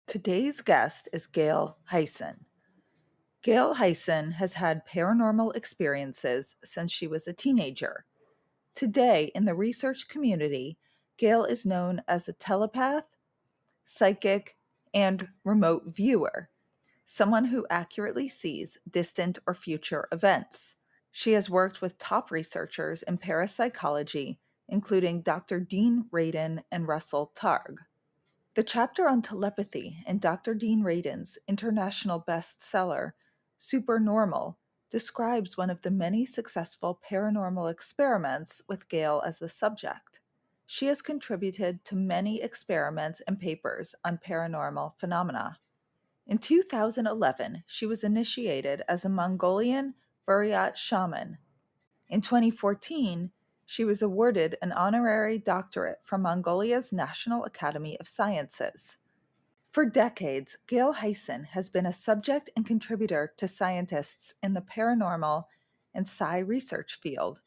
Today's guest is Gail Hayssen. Gail Hayssen has had paranormal experiences since she was a teenager. Today, in the research community, Gail is known as a telepath, psychic, and remote viewer, someone who accurately sees distant or future events. She has worked with top researchers in parapsychology, including Dr. Dean Radin and Russell Targ. The chapter on telepathy in Dr. Dean Radin's international bestseller, Supernormal, describes one of the many successful paranormal experiments with Gail as the subject. She has contributed to many experiments and papers on paranormal phenomena. In 2011, she was initiated as a Mongolian Buryat shaman. In 2014, she was awarded an honorary doctorate from Mongolia's National Academy of Sciences. For decades, Gail Hayssen has been a subject and contributor to scientists in the paranormal and psi-research field.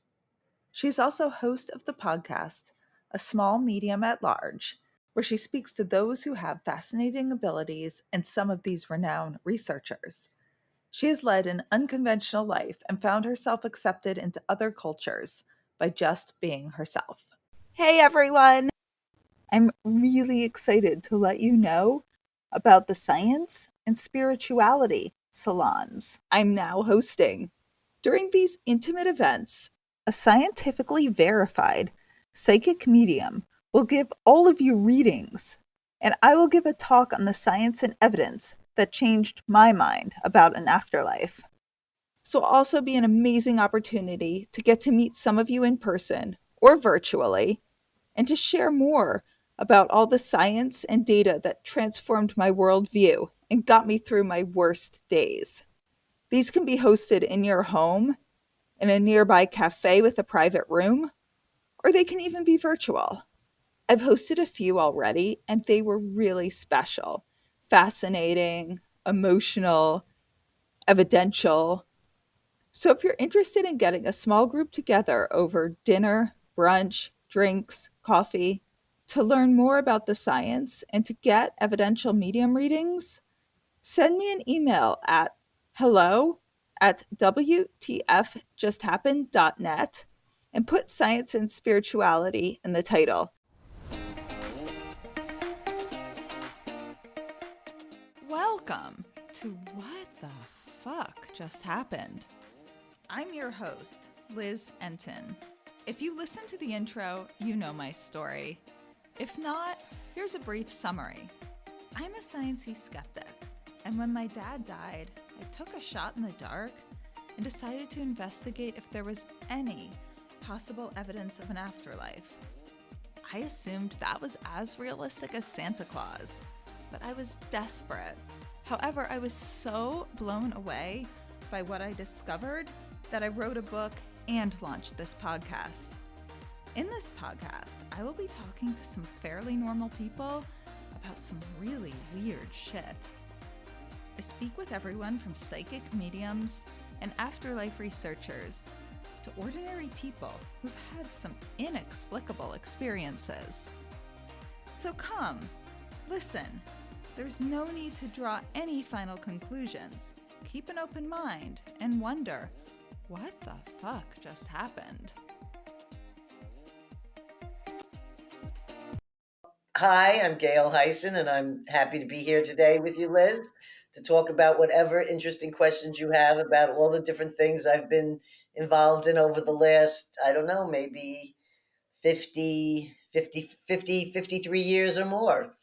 She is also host of the podcast, A Small Medium at Large, where she speaks to those who have fascinating abilities and some of these renowned researchers. She has led an unconventional life and found herself accepted into other cultures by just being herself. Hey everyone! I'm really excited to let you know about the science and spirituality salons I'm now hosting. During these intimate events, a scientifically verified psychic medium will give all of you readings, and I will give a talk on the science and evidence that changed my mind about an afterlife. This will also be an amazing opportunity to get to meet some of you in person or virtually and to share more about all the science and data that transformed my worldview and got me through my worst days. These can be hosted in your home, in a nearby cafe with a private room, or they can even be virtual. I've hosted a few already, and they were really special, fascinating, emotional, evidential. So if you're interested in getting a small group together over dinner, brunch, drinks, coffee, to learn more about the science and to get evidential medium readings, send me an email at hello@wtfjusthappened.net and put science and spirituality in the title. Welcome to What the Fuck Just Happened. I'm your host, Liz Enton. If you listen to the intro, you know my story. If not, here's a brief summary. I'm a sciencey-skeptic, and when my dad died, I took a shot in the dark and decided to investigate if there was any possible evidence of an afterlife. I assumed that was as realistic as Santa Claus, but I was desperate. However, I was so blown away by what I discovered that I wrote a book and launched this podcast. In this podcast, I will be talking to some fairly normal people about some really weird shit. I speak with everyone from psychic mediums and afterlife researchers to ordinary people who've had some inexplicable experiences. So come, listen. There's no need to draw any final conclusions. Keep an open mind and wonder, what the fuck just happened? Hi, I'm Gail Hayssen, and I'm happy to be here today with you, Liz, to talk about whatever interesting questions you have about all the different things I've been involved in over the last, I don't know, maybe 53 years or more.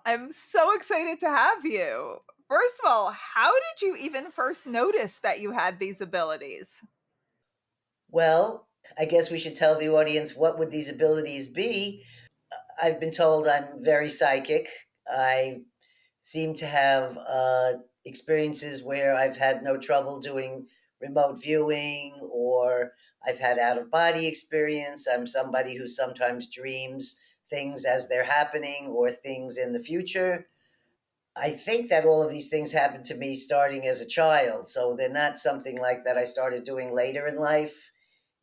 I'm so excited to have you. First of all, how did you even first notice that you had these abilities? Well, I guess we should tell the audience what would these abilities be. I've been told I'm very psychic. I seem to have experiences where I've had no trouble doing remote viewing, or I've had out of body experience. I'm somebody who sometimes dreams things as they're happening or things in the future. I think that all of these things happened to me starting as a child. So they're not something like that I started doing later in life.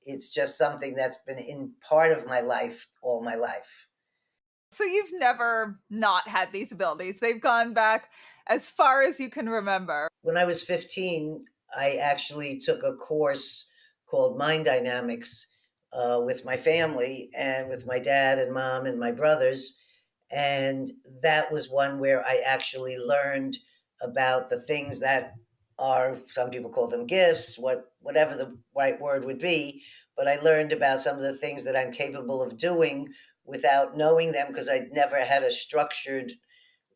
It's just something that's been in part of my life all my life. So you've never not had these abilities. They've gone back as far as you can remember. When I was 15, I actually took a course called Mind Dynamics with my family and with my dad and mom and my brothers. And that was one where I actually learned about the things that are, some people call them gifts, whatever the right word would be. But I learned about some of the things that I'm capable of doing without knowing them because I'd never had a structured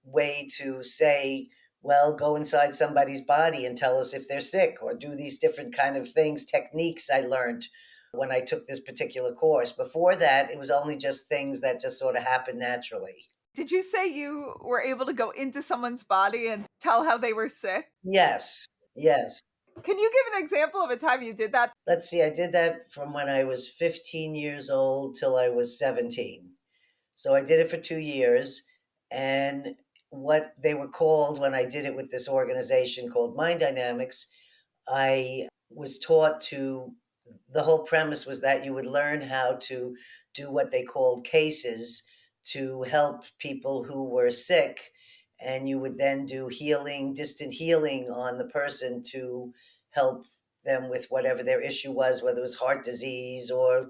way to say, well, go inside somebody's body and tell us if they're sick, or do these different kind of things, techniques I learned when I took this particular course. Before that, it was only just things that just sort of happened naturally. Did you say you were able to go into someone's body and tell how they were sick? Yes, yes. Can you give an example of a time you did that? Let's see, I did that from when I was 15 years old till I was 17. So I did it for 2 years. And what they were called when I did it with this organization called Mind Dynamics, I was taught to, the whole premise was that you would learn how to do what they called cases to help people who were sick. And you would then do healing, distant healing on the person to help them with whatever their issue was, whether it was heart disease or,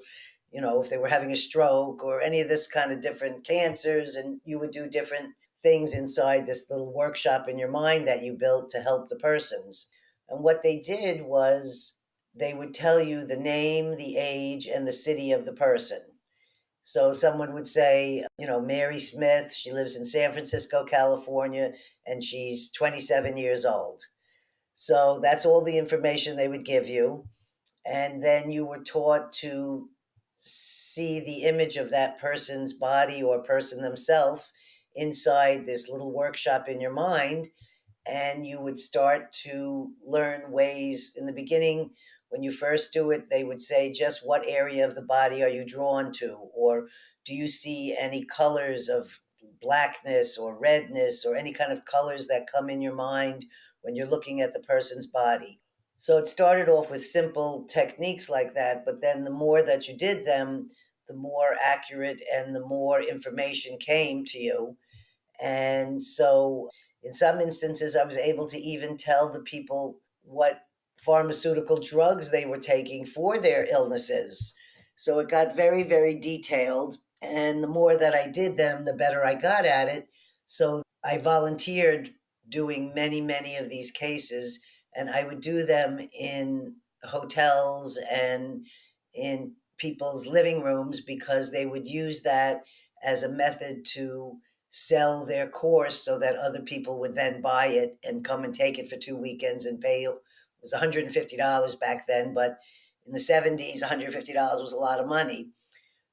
if they were having a stroke or any of this kind of different cancers. And you would do different things inside this little workshop in your mind that you built to help the persons. And what they did was they would tell you the name, the age, and the city of the person. So someone would say, Mary Smith, she lives in San Francisco, California, and she's 27 years old. So that's all the information they would give you. And then you were taught to see the image of that person's body or person themselves inside this little workshop in your mind, and you would start to learn ways. In the beginning, when you first do it, they would say, just what area of the body are you drawn to? Or do you see any colors of blackness or redness or any kind of colors that come in your mind when you're looking at the person's body? So it started off with simple techniques like that, but then the more that you did them, the more accurate and the more information came to you. And so, in some instances, I was able to even tell the people what pharmaceutical drugs they were taking for their illnesses. So it got very, very detailed. And the more that I did them, the better I got at it. So I volunteered doing many, many of these cases, and I would do them in hotels and in people's living rooms because they would use that as a method to sell their course so that other people would then buy it and come and take it for 2 weekends and pay. It was $150 back then, but in the 70s, $150 was a lot of money.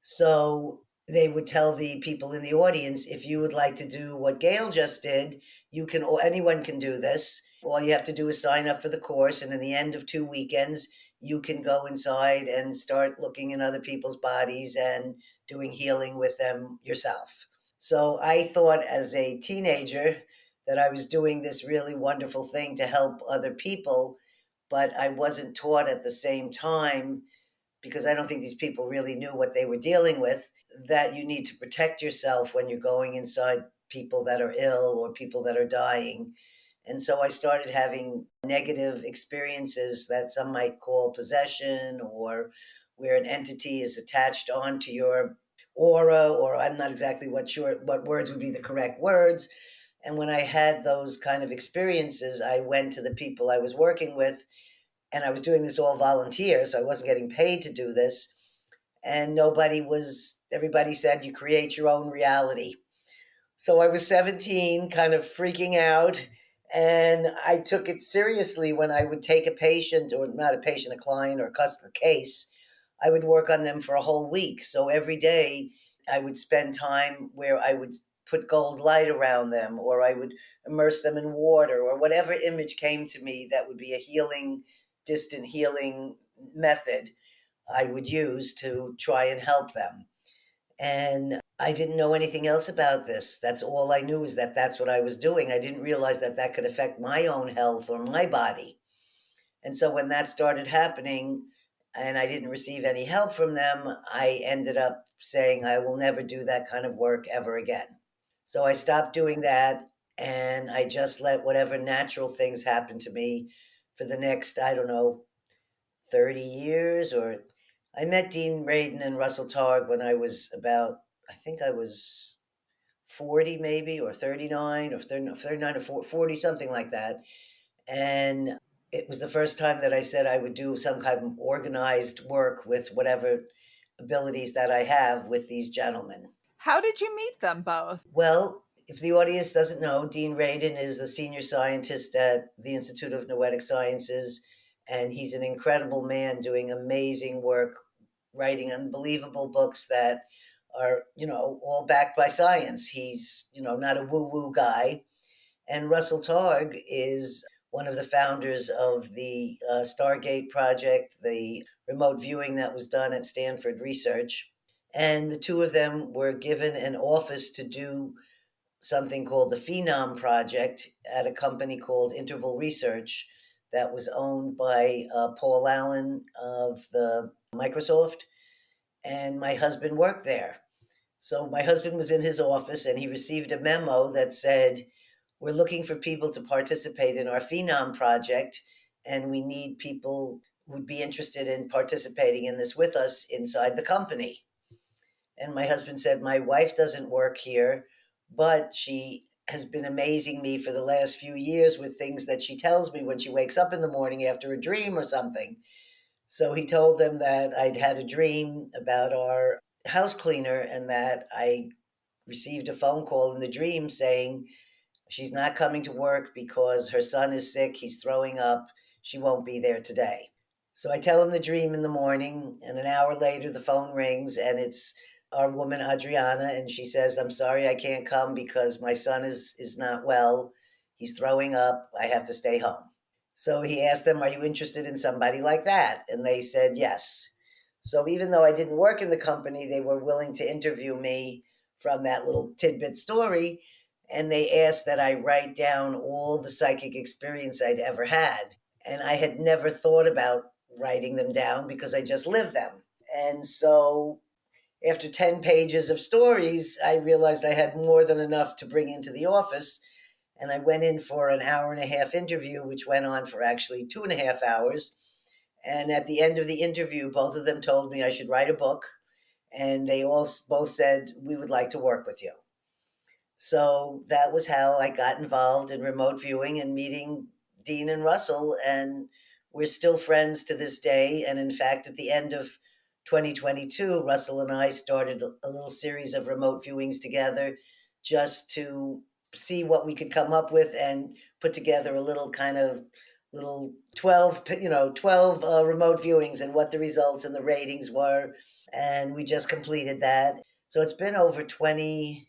So they would tell the people in the audience, if you would like to do what Gail just did, you can, or anyone can do this. All you have to do is sign up for the course, and in the end of 2 weekends, you can go inside and start looking in other people's bodies and doing healing with them yourself. So I thought as a teenager that I was doing this really wonderful thing to help other people, but I wasn't taught at the same time, because I don't think these people really knew what they were dealing with, that you need to protect yourself when you're going inside people that are ill or people that are dying. And so I started having negative experiences that some might call possession, or where an entity is attached onto your aura, or I'm not exactly sure what words would be the correct words. And when I had those kind of experiences, I went to the people I was working with, and I was doing this all volunteer, so I wasn't getting paid to do this. And everybody said, you create your own reality. So I was 17, kind of freaking out. And I took it seriously when I would take a patient, or not a patient, a client or a customer case. I would work on them for a whole week. So every day I would spend time where I would put gold light around them, or I would immerse them in water, or whatever image came to me that would be a healing, distant healing method I would use to try and help them. And I didn't know anything else about this. That's all I knew, is that that's what I was doing. I didn't realize that that could affect my own health or my body. And so when that started happening, and I didn't receive any help from them, I ended up saying I will never do that kind of work ever again. So I stopped doing that, and I just let whatever natural things happen to me for the next, I don't know, 30 years. Or I met Dean Radin and Russell Targ when I was about, I think I was 40 maybe, or 39, or 39 or 40, something like that. And it was the first time that I said I would do some kind of organized work with whatever abilities that I have with these gentlemen. How did you meet them both? Well, if the audience doesn't know, Dean Radin is the senior scientist at the Institute of Noetic Sciences, and he's an incredible man doing amazing work, writing unbelievable books that are, all backed by science. He's, not a woo-woo guy. And Russell Targ is one of the founders of the Stargate project, the remote viewing that was done at Stanford Research. And the two of them were given an office to do something called the Phenom Project at a company called Interval Research that was owned by Paul Allen of the Microsoft. And my husband worked there. So my husband was in his office and he received a memo that said, we're looking for people to participate in our Phenom project, and we need people who would be interested in participating in this with us inside the company. And my husband said, my wife doesn't work here, but she has been amazing me for the last few years with things that she tells me when she wakes up in the morning after a dream or something. So he told them that I'd had a dream about our house cleaner and that I received a phone call in the dream saying she's not coming to work because her son is sick, he's throwing up, she won't be there today. So I tell him the dream in the morning, and an hour later the phone rings, and it's our woman Adriana, and she says, I'm sorry I can't come because my son is not well. He's throwing up. I have to stay home. So he asked them, are you interested in somebody like that? And they said yes. So even though I didn't work in the company, they were willing to interview me from that little tidbit story. And they asked that I write down all the psychic experience I'd ever had. And I had never thought about writing them down because I just lived them. And so after 10 pages of stories, I realized I had more than enough to bring into the office. And I went in for an hour and a half interview, which went on for actually 2.5 hours. And at the end of the interview, both of them told me I should write a book. And they all both said, we would like to work with you. So that was how I got involved in remote viewing and meeting Dean and Russell. And we're still friends to this day. And in fact, at the end of 2022, Russell and I started a little series of remote viewings together just to see what we could come up with and put together a little kind of little 12 remote viewings and what the results and the ratings were. And we just completed that. So it's been over 20,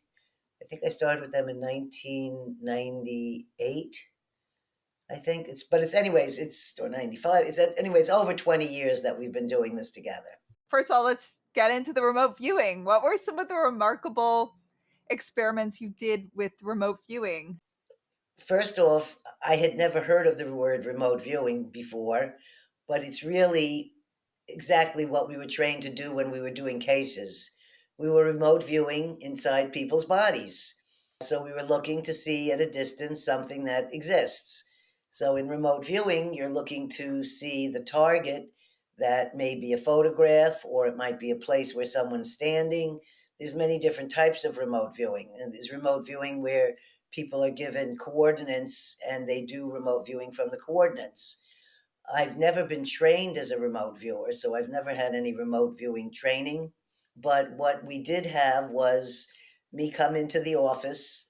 I think I started with them in 1998. I think it's or 95. It's over 20 years that we've been doing this together. First of all, let's get into the remote viewing. What were some of the remarkable experiments you did with remote viewing? First off, I had never heard of the word remote viewing before, but it's really exactly what we were trained to do when we were doing cases. We were remote viewing inside people's bodies. So we were looking to see at a distance something that exists. So in remote viewing, you're looking to see the target that may be a photograph or it might be a place where someone's standing. There's many different types of remote viewing. And there's remote viewing where people are given coordinates and they do remote viewing from the coordinates. I've never been trained as a remote viewer, so I've never had any remote viewing training. But what we did have was me come into the office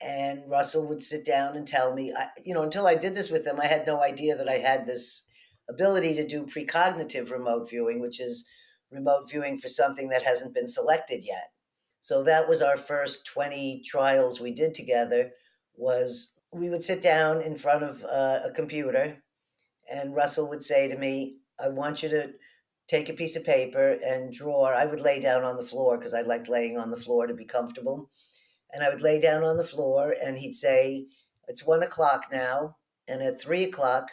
and Russell would sit down and tell me, until I did this with him, I had no idea that I had this ability to do precognitive remote viewing, which is remote viewing for something that hasn't been selected yet. So that was our first 20 trials we did together. Was we would sit down in front of a computer and Russell would say to me, I want you to take a piece of paper and draw. I would lay down on the floor because I liked laying on the floor to be comfortable. And I would lay down on the floor and he'd say, it's 1 o'clock now. And at 3 o'clock,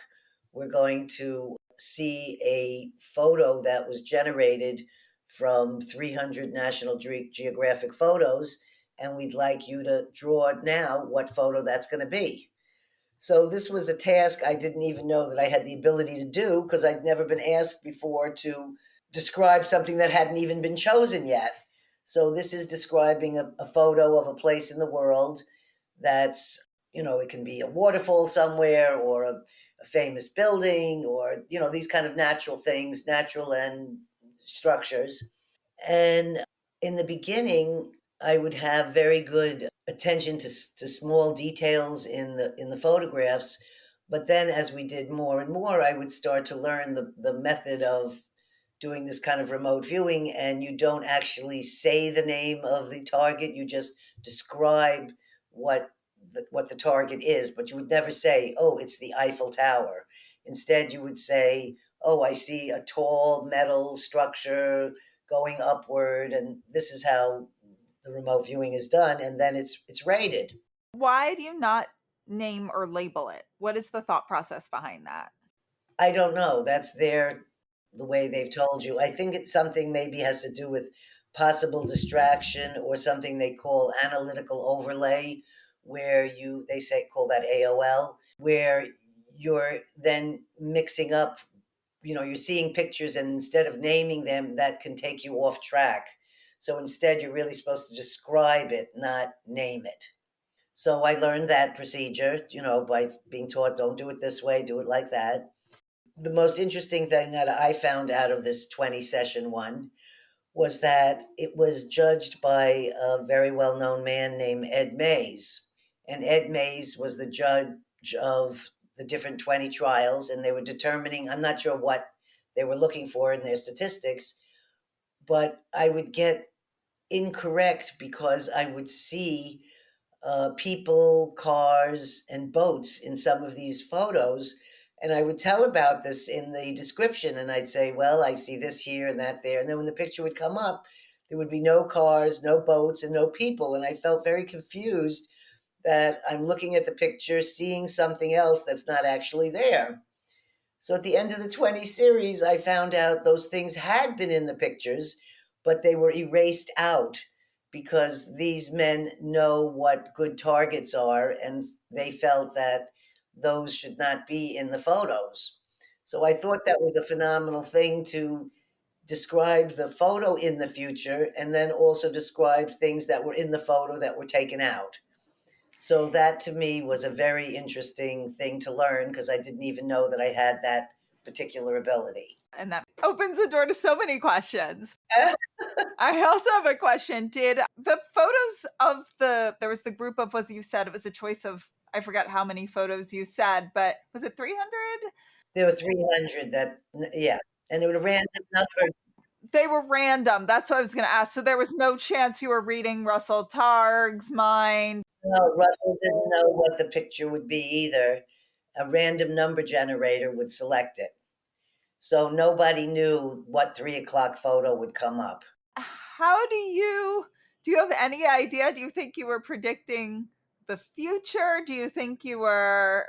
we're going to see a photo that was generated from 300 National Geographic photos, and we'd like you to draw now what photo that's going to be. So this was a task I didn't even know that I had the ability to do because I'd never been asked before to describe something that hadn't even been chosen yet. So this is describing a photo of a place in the world that's, it can be a waterfall somewhere or a famous building or, these kind of natural things, natural and structures. And in the beginning, I would have very good attention to small details in the photographs. But then as we did more and more, I would start to learn the method of doing this kind of remote viewing, and you don't actually say the name of the target, you just describe what the target is, but you would never say, oh, it's the Eiffel Tower. Instead you would say, oh, I see a tall metal structure going upward, and this is how the remote viewing is done, and then it's rated. Why do you not name or label it? What is the thought process behind that? I don't know. That's the way they've told you. I think it's something maybe has to do with possible distraction or something they call analytical overlay, where they say call that AOL, where you're then mixing up, you're seeing pictures and instead of naming them, that can take you off track. So instead, you're really supposed to describe it, not name it. So I learned that procedure, by being taught, don't do it this way, do it like that. The most interesting thing that I found out of this 20 session one was that it was judged by a very well known man named Ed Mays. And Ed Mays was the judge of the different 20 trials, and they were determining, I'm not sure what they were looking for in their statistics, but I would get incorrect because I would see people, cars, and boats in some of these photos. And I would tell about this in the description, and I'd say, well, I see this here and that there. And then when the picture would come up, there would be no cars, no boats, and no people. And I felt very confused that I'm looking at the picture, seeing something else that's not actually there. So at the end of the 20 series, I found out those things had been in the pictures, but they were erased out because these men know what good targets are, and they felt that those should not be in the photos. So I thought that was a phenomenal thing to describe the photo in the future and then also describe things that were in the photo that were taken out. So that to me was a very interesting thing to learn because I didn't even know that I had that particular ability. And that opens the door to so many questions. I also have a question. Did the photos of there was the group of, was you said it was a choice of, I forgot how many photos you said, but was it 300? There were 300 that, yeah, and it was a random number. They were random. That's what I was going to ask. So there was no chance you were reading Russell Targ's mind. No, Russell didn't know what the picture would be either. A random number generator would select it. So nobody knew what 3 o'clock photo would come up. How do you have any idea? Do you think you were predicting the future? Do you think you were,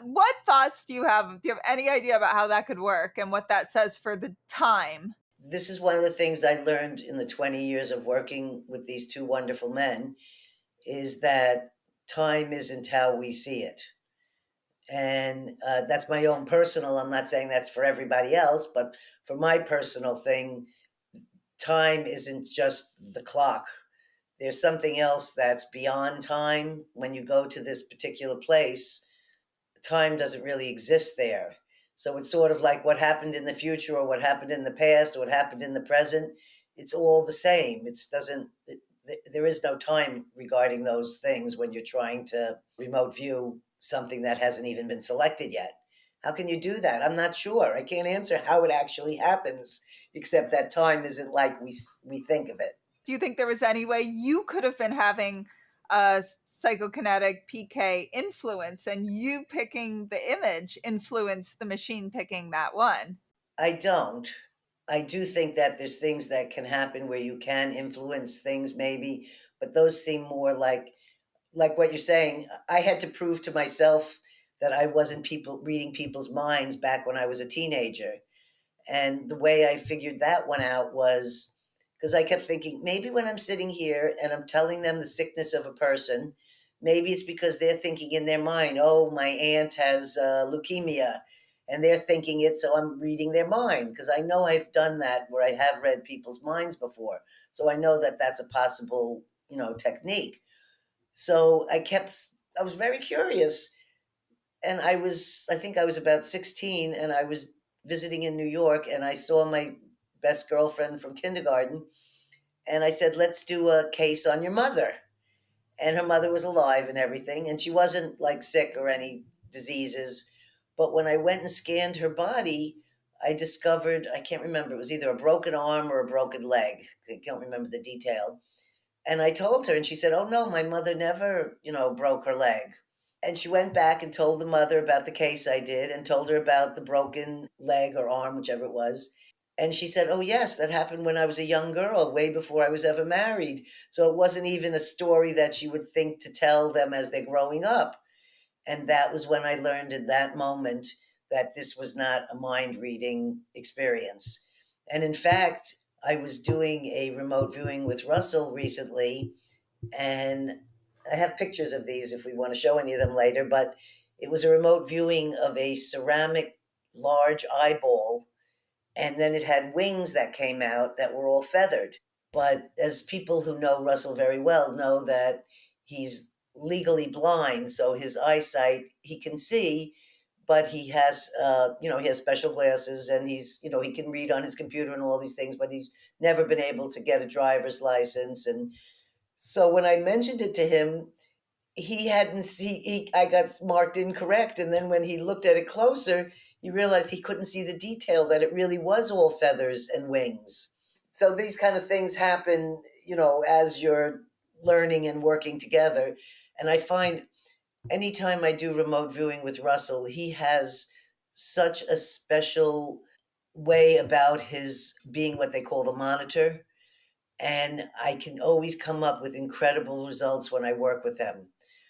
what thoughts do you have? Do you have any idea about how that could work and what that says for the time? This is one of the things I learned in the 20 years of working with these two wonderful men is that time isn't how we see it. And that's my own personal, I'm not saying that's for everybody else, but for my personal thing, time isn't just the clock. There's something else that's beyond time. When you go to this particular place, time doesn't really exist there. So it's sort of like what happened in the future or what happened in the past or what happened in the present. It's all the same. There is no time regarding those things when you're trying to remote view something that hasn't even been selected yet. How can you do that? I'm not sure. I can't answer how it actually happens, except that time isn't like we think of it. Do you think there was any way you could have been having a psychokinetic PK influence and you picking the image influenced the machine picking that one? I don't. I do think that there's things that can happen where you can influence things maybe, but those seem more like what you're saying. I had to prove to myself that I wasn't people reading people's minds back when I was a teenager. And the way I figured that one out was because I kept thinking, maybe when I'm sitting here and I'm telling them the sickness of a person, maybe it's because they're thinking in their mind, oh, my aunt has leukemia. And they're thinking it, so I'm reading their mind because I know I've done that where I have read people's minds before. So I know that that's a possible, technique. So I was very curious, and I think I was about 16, and I was visiting in New York, and I saw my best girlfriend from kindergarten, and I said, let's do a case on your mother. And her mother was alive and everything, and she wasn't like sick or any diseases. But when I went and scanned her body, I discovered, I can't remember, it was either a broken arm or a broken leg. I can't remember the detail. And I told her, and she said, oh no, my mother never, broke her leg. And she went back and told the mother about the case I did and told her about the broken leg or arm, whichever it was. And she said, oh, yes, that happened when I was a young girl, way before I was ever married. So it wasn't even a story that she would think to tell them as they're growing up. And that was when I learned in that moment that this was not a mind reading experience. And in fact, I was doing a remote viewing with Russell recently, and I have pictures of these if we want to show any of them later, but it was a remote viewing of a ceramic large eyeball, and then it had wings that came out that were all feathered. But as people who know Russell very well know that he's legally blind, so his eyesight, he can see, but he has, he has special glasses, and he can read on his computer and all these things, but he's never been able to get a driver's license. And so when I mentioned it to him, he hadn't see I got marked incorrect, and then when he looked at it closer, he realized he couldn't see the detail that it really was all feathers and wings. So these kind of things happen, as you're learning and working together. And I find anytime I do remote viewing with Russell, he has such a special way about his being what they call the monitor, and I can always come up with incredible results when I work with them.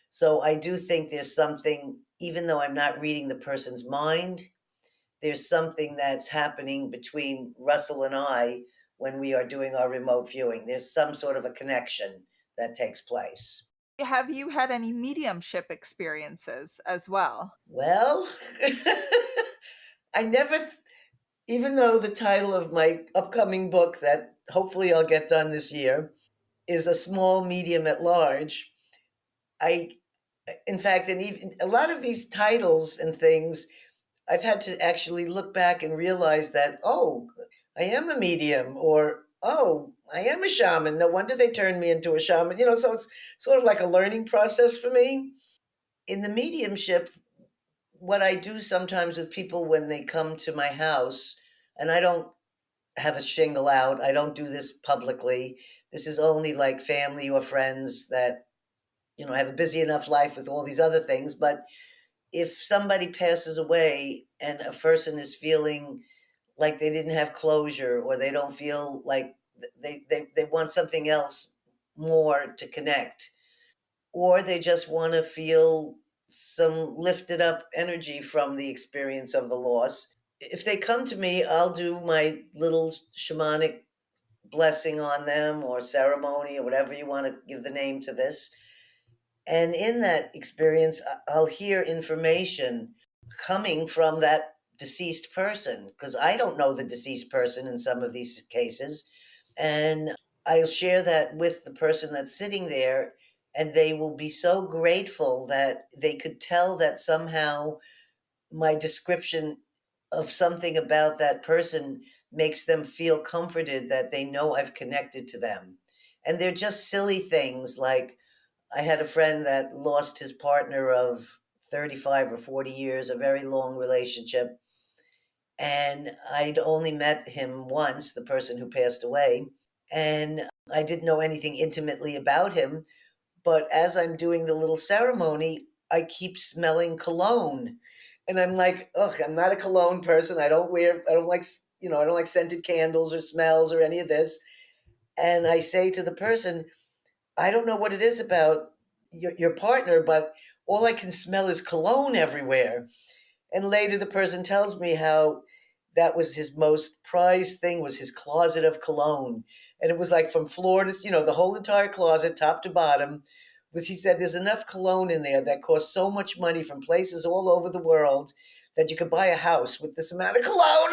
So I do think there's something, even though I'm not reading the person's mind, there's something that's happening between Russell and I when we are doing our remote viewing. There's some sort of a connection that takes place. Have you had any mediumship experiences as well? Well, I never, even though the title of my upcoming book that hopefully I'll get done this year is A Small Medium at Large, I, in fact, and even a lot of these titles and things, I've had to actually look back and realize that, oh, I am a medium, or oh, I am a shaman. No wonder they turned me into a shaman. So it's sort of like a learning process for me. In the mediumship, what I do sometimes with people when they come to my house, and I don't have a shingle out, I don't do this publicly. This is only like family or friends that have a busy enough life with all these other things. But if somebody passes away and a person is feeling like they didn't have closure, or they don't feel like they want something else more to connect, or they just want to feel some lifted up energy from the experience of the loss, if they come to me, I'll do my little shamanic blessing on them, or ceremony, or whatever you want to give the name to this. And in that experience, I'll hear information coming from that deceased person, because I don't know the deceased person in some of these cases. And I'll share that with the person that's sitting there, and they will be so grateful that they could tell that somehow my description of something about that person makes them feel comforted, that they know I've connected to them. And they're just silly things like, I had a friend that lost his partner of 35 or 40 years, a very long relationship. And I'd only met him once, the person who passed away. And I didn't know anything intimately about him. But as I'm doing the little ceremony, I keep smelling cologne. And I'm like, ugh, I'm not a cologne person. I don't like, I don't like scented candles or smells or any of this. And I say to the person, I don't know what it is about your partner, but all I can smell is cologne everywhere. And later the person tells me how that was his most prized thing, was his closet of cologne. And it was like from floor to, the whole entire closet, top to bottom. But he said there's enough cologne in there that costs so much money from places all over the world that you could buy a house with this amount of cologne.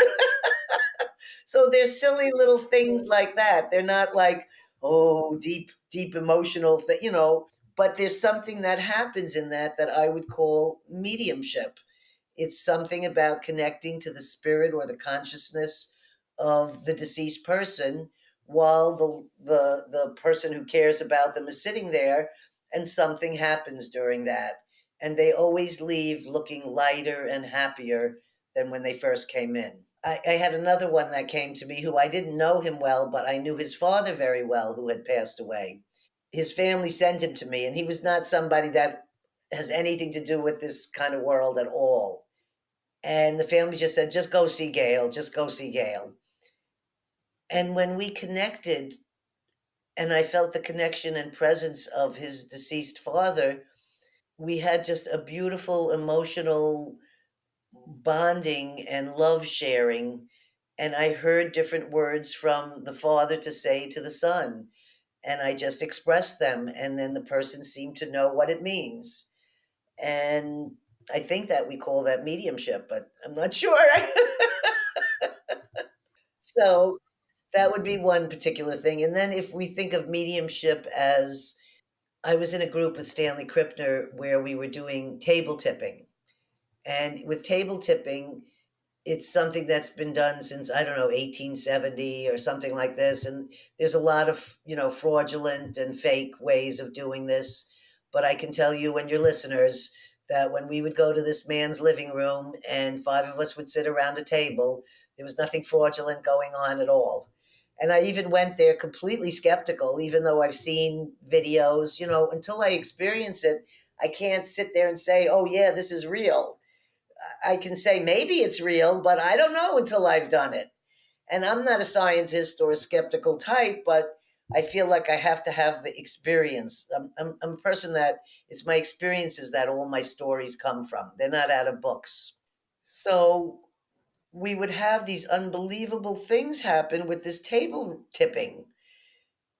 So there's silly little things like that. They're not like, oh, deep, deep emotional thing. But there's something that happens in that I would call mediumship. It's something about connecting to the spirit or the consciousness of the deceased person while the person who cares about them is sitting there, and something happens during that. And they always leave looking lighter and happier than when they first came in. I had another one that came to me who I didn't know him well, but I knew his father very well, who had passed away. His family sent him to me, and he was not somebody that has anything to do with this kind of world at all. And the family just said, just go see Gail, just go see Gail. And when we connected, and I felt the connection and presence of his deceased father, we had just a beautiful emotional bonding and love sharing. And I heard different words from the father to say to the son, and I just expressed them. And then the person seemed to know what it means. And I think that we call that mediumship, but I'm not sure. So that would be one particular thing. And then if we think of mediumship as, I was in a group with Stanley Krippner where we were doing table tipping. And with table tipping, it's something that's been done since, I don't know, 1870 or something like this. And there's a lot of, fraudulent and fake ways of doing this. But I can tell you and your listeners that when we would go to this man's living room and five of us would sit around a table, there was nothing fraudulent going on at all. And I even went there completely skeptical, even though I've seen videos, until I experience it, I can't sit there and say, oh, yeah, this is real. I can say maybe it's real, but I don't know until I've done it. And I'm not a scientist or a skeptical type, but I feel like I have to have the experience. I'm a person that it's my experiences that all my stories come from. They're not out of books. So we would have these unbelievable things happen with this table tipping.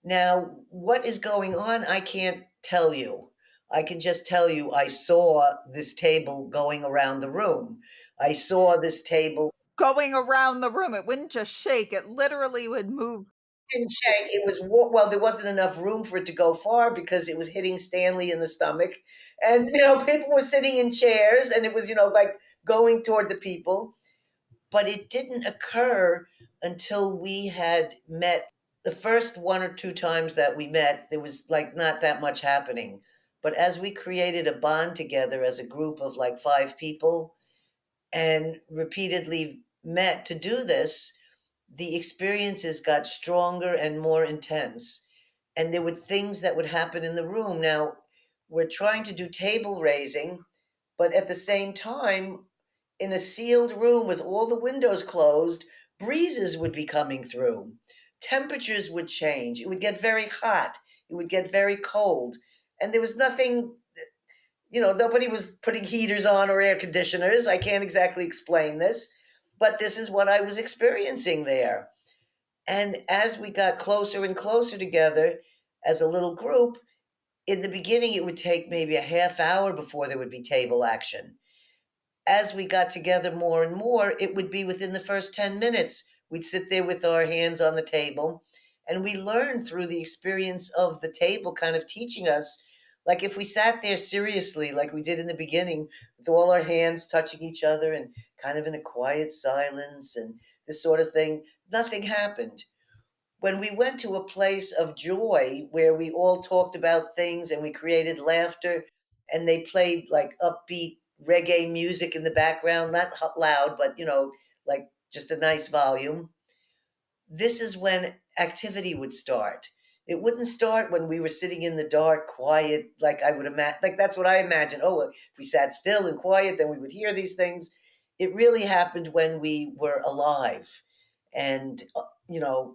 Now, what is going on, I can't tell you. I can just tell you I saw this table going around the room. I saw this table Going around the room, it wouldn't just shake, it literally would move. in check. It was well, there wasn't enough room for it to go far because it was hitting Stanley in the stomach, and people were sitting in chairs, and it was like going toward the people. But it didn't occur until we had met. The first one or two times that we met, there was like not that much happening. But as we created a bond together as a group of like five people and repeatedly met to do this, the experiences got stronger and more intense. And there were things that would happen in the room. Now, we're trying to do table raising, but at the same time, in a sealed room with all the windows closed, breezes would be coming through. Temperatures would change. It would get very hot. It would get very cold. And there was nothing, nobody was putting heaters on or air conditioners. I can't exactly explain this, but this is what I was experiencing there. And as we got closer and closer together as a little group, in the beginning, it would take maybe a half hour before there would be table action. As we got together more and more, it would be within the first 10 minutes. We'd sit there with our hands on the table, and we learned through the experience of the table kind of teaching us. Like if we sat there seriously, like we did in the beginning, with all our hands touching each other and kind of in a quiet silence and this sort of thing, nothing happened. When we went to a place of joy where we all talked about things and we created laughter, and they played like upbeat reggae music in the background, not loud, but like just a nice volume. This is when activity would start. It wouldn't start when we were sitting in the dark, quiet, like I would imagine. Like that's what I imagine. Oh, well, if we sat still and quiet, then we would hear these things. It really happened when we were alive and,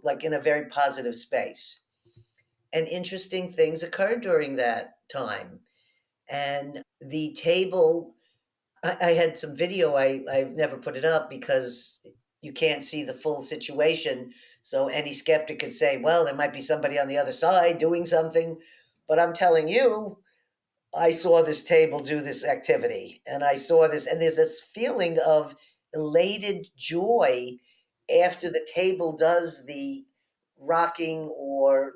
like in a very positive space. And interesting things occurred during that time. And the table, I had some video. I've never put it up because you can't see the full situation. So any skeptic could say, well, there might be somebody on the other side doing something. But I'm telling you, I saw this table do this activity, and I saw this, and there's this feeling of elated joy after the table does the rocking or,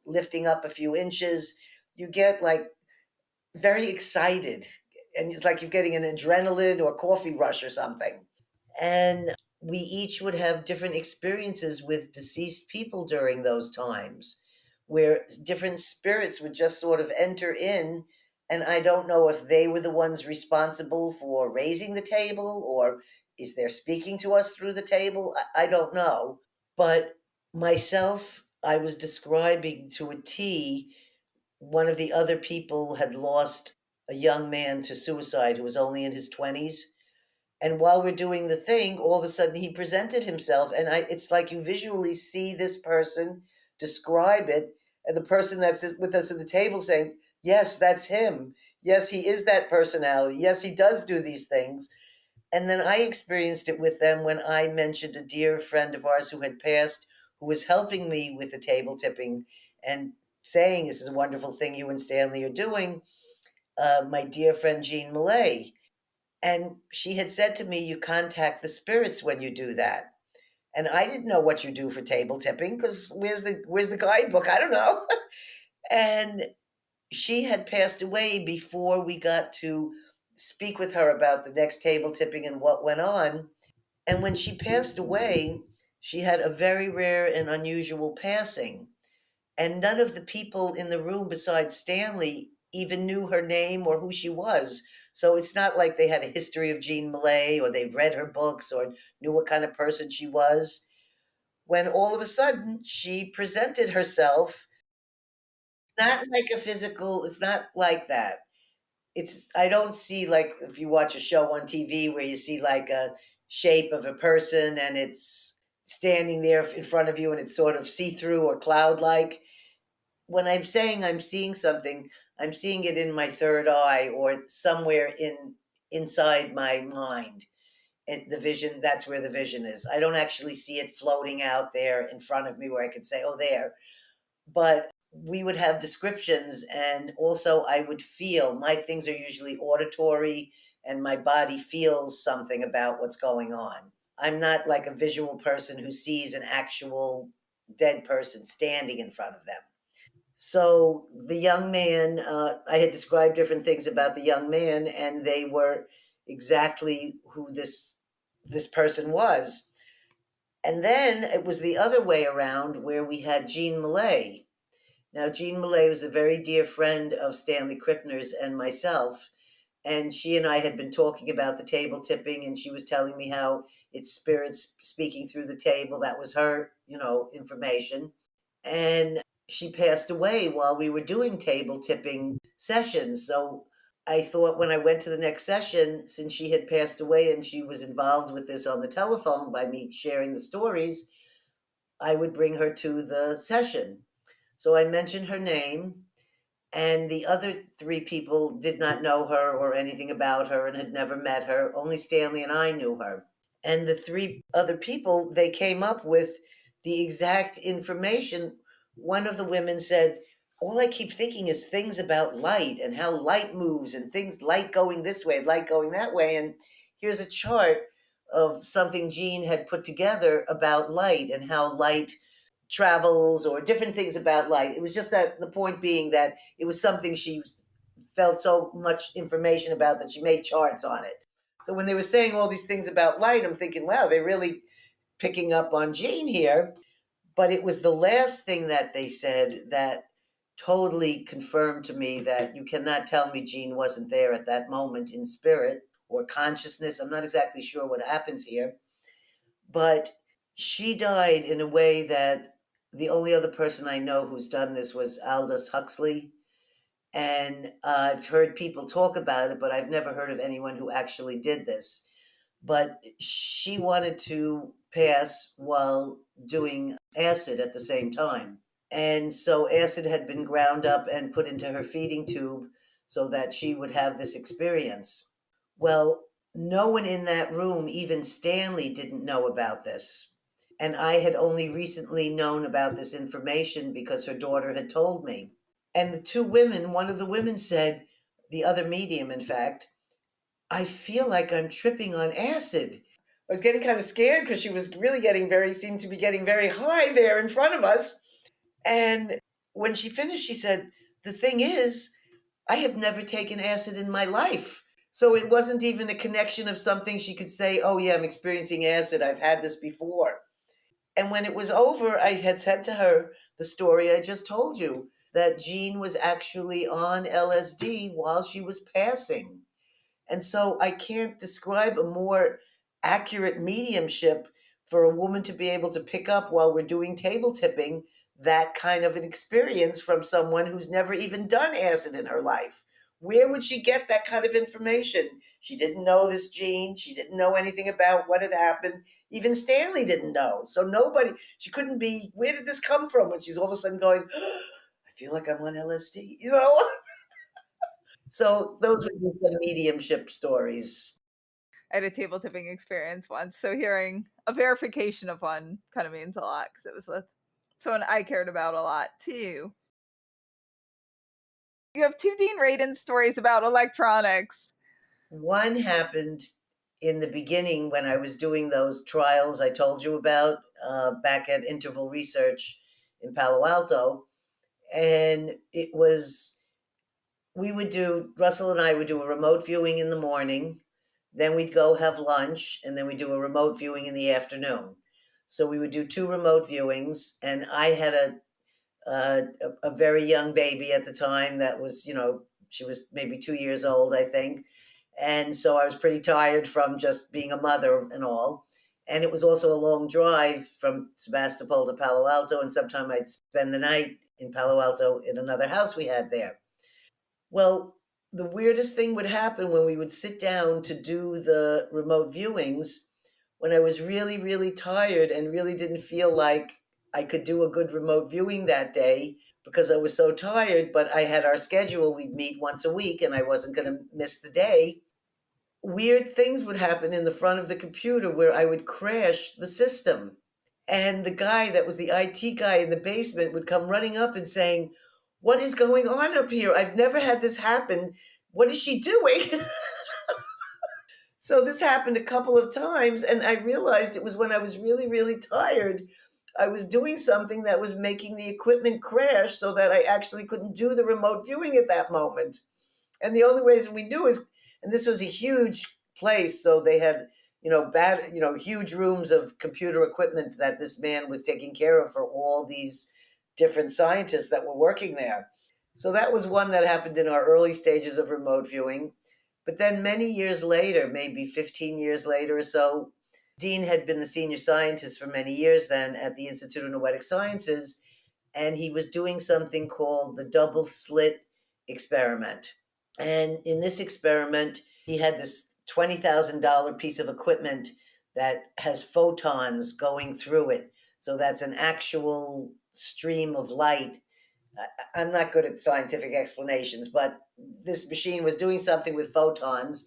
lifting up a few inches. You get like very excited, and it's like you're getting an adrenaline or coffee rush or something. And we each would have different experiences with deceased people during those times where different spirits would just sort of enter in. And I don't know if they were the ones responsible for raising the table or is they're speaking to us through the table. I don't know. But myself, I was describing to a T, one of the other people had lost a young man to suicide who was only in his 20s, and while we're doing the thing, all of a sudden he presented himself, and it's like you visually see this person describe it, and the person that's with us at the table saying, yes, that's him, yes, he is that personality, yes, he does do these things. And then I experienced it with them when I mentioned a dear friend of ours who had passed, who was helping me with the table tipping and saying, this is a wonderful thing you and Stanley are doing. My dear friend Jean Millay, and she had said to me, you contact the spirits when you do that. And I didn't know what you do for table tipping because where's the guidebook? I don't know. And she had passed away before we got to speak with her about the next table tipping and what went on. And when she passed away, she had a very rare and unusual passing. And none of the people in the room besides Stanley even knew her name or who she was. So it's not like they had a history of Jean Millay or they read her books or knew what kind of person she was. When all of a sudden she presented herself, not like a physical, it's not like that. I don't see like if you watch a show on TV where you see like a shape of a person and it's standing there in front of you and it's sort of see through or cloud like. When I'm saying I'm seeing something, I'm seeing it in my third eye or somewhere inside my mind. And the vision, that's where the vision is. I don't actually see it floating out there in front of me where I could say, oh, there. But we would have descriptions, and also I would feel my things are usually auditory, and my body feels something about what's going on. I'm not like a visual person who sees an actual dead person standing in front of them. So the young man, I had described different things about the young man, and they were exactly who this person was. And then it was the other way around where we had Jean Millay. Now, Jean Millay was a very dear friend of Stanley Krippner's and myself, and she and I had been talking about the table tipping, and she was telling me how it's spirits speaking through the table. That was her, information. And she passed away while we were doing table tipping sessions. So I thought when I went to the next session, since she had passed away and she was involved with this on the telephone by me sharing the stories, I would bring her to the session. So I mentioned her name, and the other three people did not know her or anything about her and had never met her. Only Stanley and I knew her. And the three other people, they came up with the exact information. One of the women said, all I keep thinking is things about light and how light moves and things, light going this way, light going that way. And here's a chart of something Jean had put together about light and how light travels or different things about light. It was just that the point being that it was something she felt so much information about that she made charts on it. So when they were saying all these things about light, I'm thinking, wow, they're really picking up on Jean here. But it was the last thing that they said that totally confirmed to me that you cannot tell me Jean wasn't there at that moment in spirit or consciousness. I'm not exactly sure what happens here, but she died in a way that the only other person I know who's done this was Aldous Huxley. And I've heard people talk about it, but I've never heard of anyone who actually did this. But she wanted to pass while doing acid at the same time. And so acid had been ground up and put into her feeding tube so that she would have this experience. Well, no one in that room, even Stanley, didn't know about this. And I had only recently known about this information because her daughter had told me. And the two women, one of the women said, the other medium, in fact, I feel like I'm tripping on acid. I was getting kind of scared because she was really seemed to be getting very high there in front of us. And when she finished, she said, the thing is, I have never taken acid in my life. So it wasn't even a connection of something she could say, oh, yeah, I'm experiencing acid. I've had this before. And when it was over, I had said to her the story I just told you, that Jean was actually on LSD while she was passing. And so I can't describe a more accurate mediumship for a woman to be able to pick up while we're doing table tipping that kind of an experience from someone who's never even done acid in her life. Where would she get that kind of information? She didn't know this Gene. She didn't know anything about what had happened. Even Stanley didn't know. So nobody, she couldn't be, where did this come from? When she's all of a sudden going, I feel like I'm on LSD, you know? So those would be some mediumship stories. I had a table tipping experience once, so hearing a verification of one kind of means a lot because it was with someone I cared about a lot too. You have two Dean Radin stories about electronics. One happened in the beginning when I was doing those trials I told you about back at Interval Research in Palo Alto. And it was, Russell and I would do a remote viewing in the morning, then we'd go have lunch, and then we'd do a remote viewing in the afternoon. So we would do two remote viewings, and I had a very young baby at the time that was, she was maybe 2 years old, I think. And so I was pretty tired from just being a mother and all. And it was also a long drive from Sebastopol to Palo Alto. And sometime I'd spend the night in Palo Alto in another house we had there. Well, the weirdest thing would happen when we would sit down to do the remote viewings when I was really, really tired and really didn't feel like I could do a good remote viewing that day because I was so tired. But I had our schedule, we'd meet once a week and I wasn't going to miss the day. Weird things would happen in the front of the computer where I would crash the system. And the guy that was the IT guy in the basement would come running up and saying, what is going on up here? I've never had this happen. What is she doing? So this happened a couple of times, and I realized it was when I was really, really tired. I was doing something that was making the equipment crash so that I actually couldn't do the remote viewing at that moment. And the only reason we knew is, and this was a huge place, so they had, huge rooms of computer equipment that this man was taking care of for all these different scientists that were working there. So that was one that happened in our early stages of remote viewing. But then many years later, maybe 15 years later or so, Dean had been the senior scientist for many years then at the Institute of Noetic Sciences, and he was doing something called the double slit experiment. And in this experiment, he had this $20,000 piece of equipment that has photons going through it. So that's an actual stream of light. I'm not good at scientific explanations, but this machine was doing something with photons,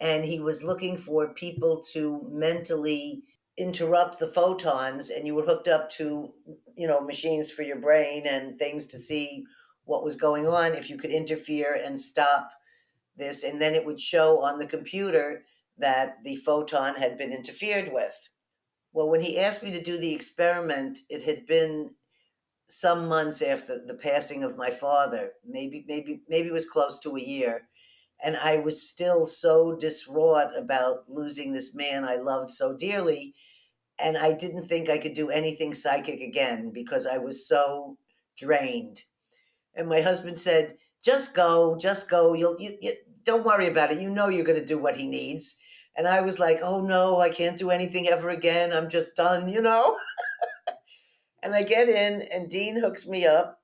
and he was looking for people to mentally interrupt the photons, and you were hooked up to, machines for your brain and things to see what was going on if you could interfere and stop this, and then it would show on the computer that the photon had been interfered with. Well, when he asked me to do the experiment, it had been some months after the passing of my father. Maybe it was close to a year. And I was still so distraught about losing this man I loved so dearly. And I didn't think I could do anything psychic again because I was so drained. And my husband said, just go, just go. You don't worry about it. You know you're going to do what he needs. And I was like, oh no, I can't do anything ever again. I'm just done. And I get in, and Dean hooks me up.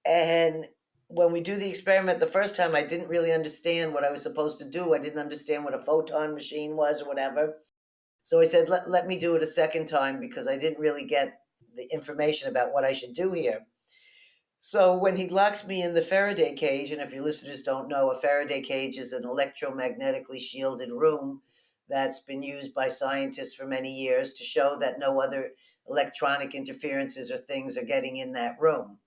And when we do the experiment the first time, I didn't really understand what I was supposed to do. I didn't understand what a photon machine was or whatever. So I said, let me do it a second time because I didn't really get the information about what I should do here. So when he locks me in the Faraday cage, and if your listeners don't know, a Faraday cage is an electromagnetically shielded room that's been used by scientists for many years to show that no other electronic interferences or things are getting in that room.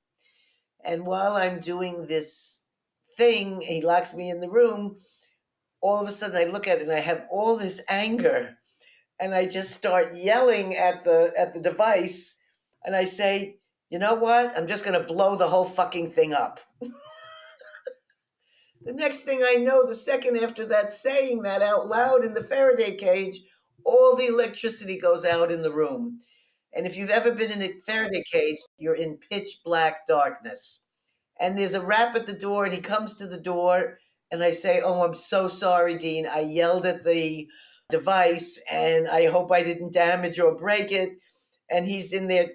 And while I'm doing this thing, he locks me in the room. All of a sudden, I look at it and I have all this anger, and I just start yelling at the device, and I say, "You know what? I'm just going to blow the whole fucking thing up." The next thing I know, the second after that, saying that out loud in the Faraday cage, all the electricity goes out in the room. And if you've ever been in a Faraday cage, you're in pitch black darkness. And there's a rap at the door, and he comes to the door, and I say, "Oh, I'm so sorry, Dean. I yelled at the device, and I hope I didn't damage or break it." And he's in there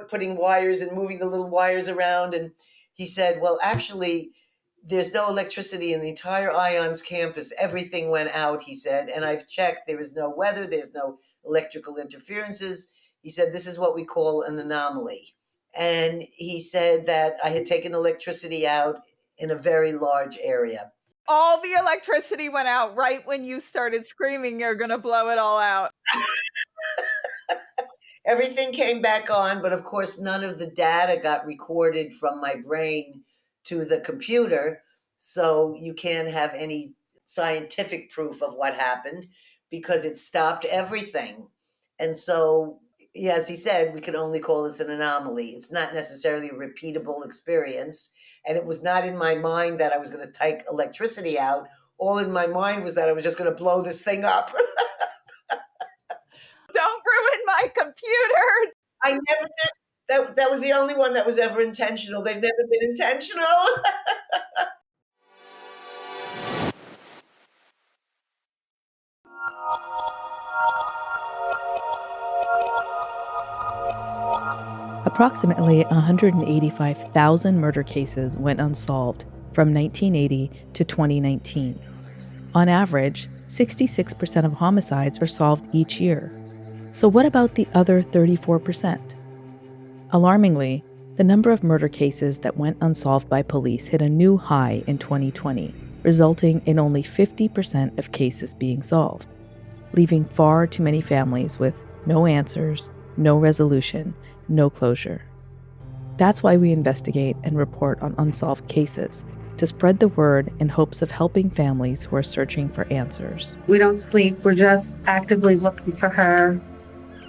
putting wires and moving the little wires around. And he said, "Well, actually, there's no electricity in the entire Ions campus. Everything went out," he said. "And I've checked. There is no weather. There's no electrical interferences." He said, "This is what we call an anomaly." And he said that I had taken electricity out in a very large area. All the electricity went out right when you started screaming you're going to blow it all out. Everything came back on, but of course, none of the data got recorded from my brain to the computer. So you can't have any scientific proof of what happened because it stopped everything. And so, yeah, as he said, we can only call this an anomaly. It's not necessarily a repeatable experience. And it was not in my mind that I was going to take electricity out. All in my mind was that I was just going to blow this thing up. Don't ruin my computer. I never did. That was the only one that was ever intentional. They've never been intentional. Approximately 185,000 murder cases went unsolved from 1980 to 2019. On average, 66% of homicides are solved each year. So what about the other 34%? Alarmingly, the number of murder cases that went unsolved by police hit a new high in 2020, resulting in only 50% of cases being solved, leaving far too many families with no answers, no resolution, no closure. That's why we investigate and report on unsolved cases, to spread the word in hopes of helping families who are searching for answers. We don't sleep. We're just actively looking for her.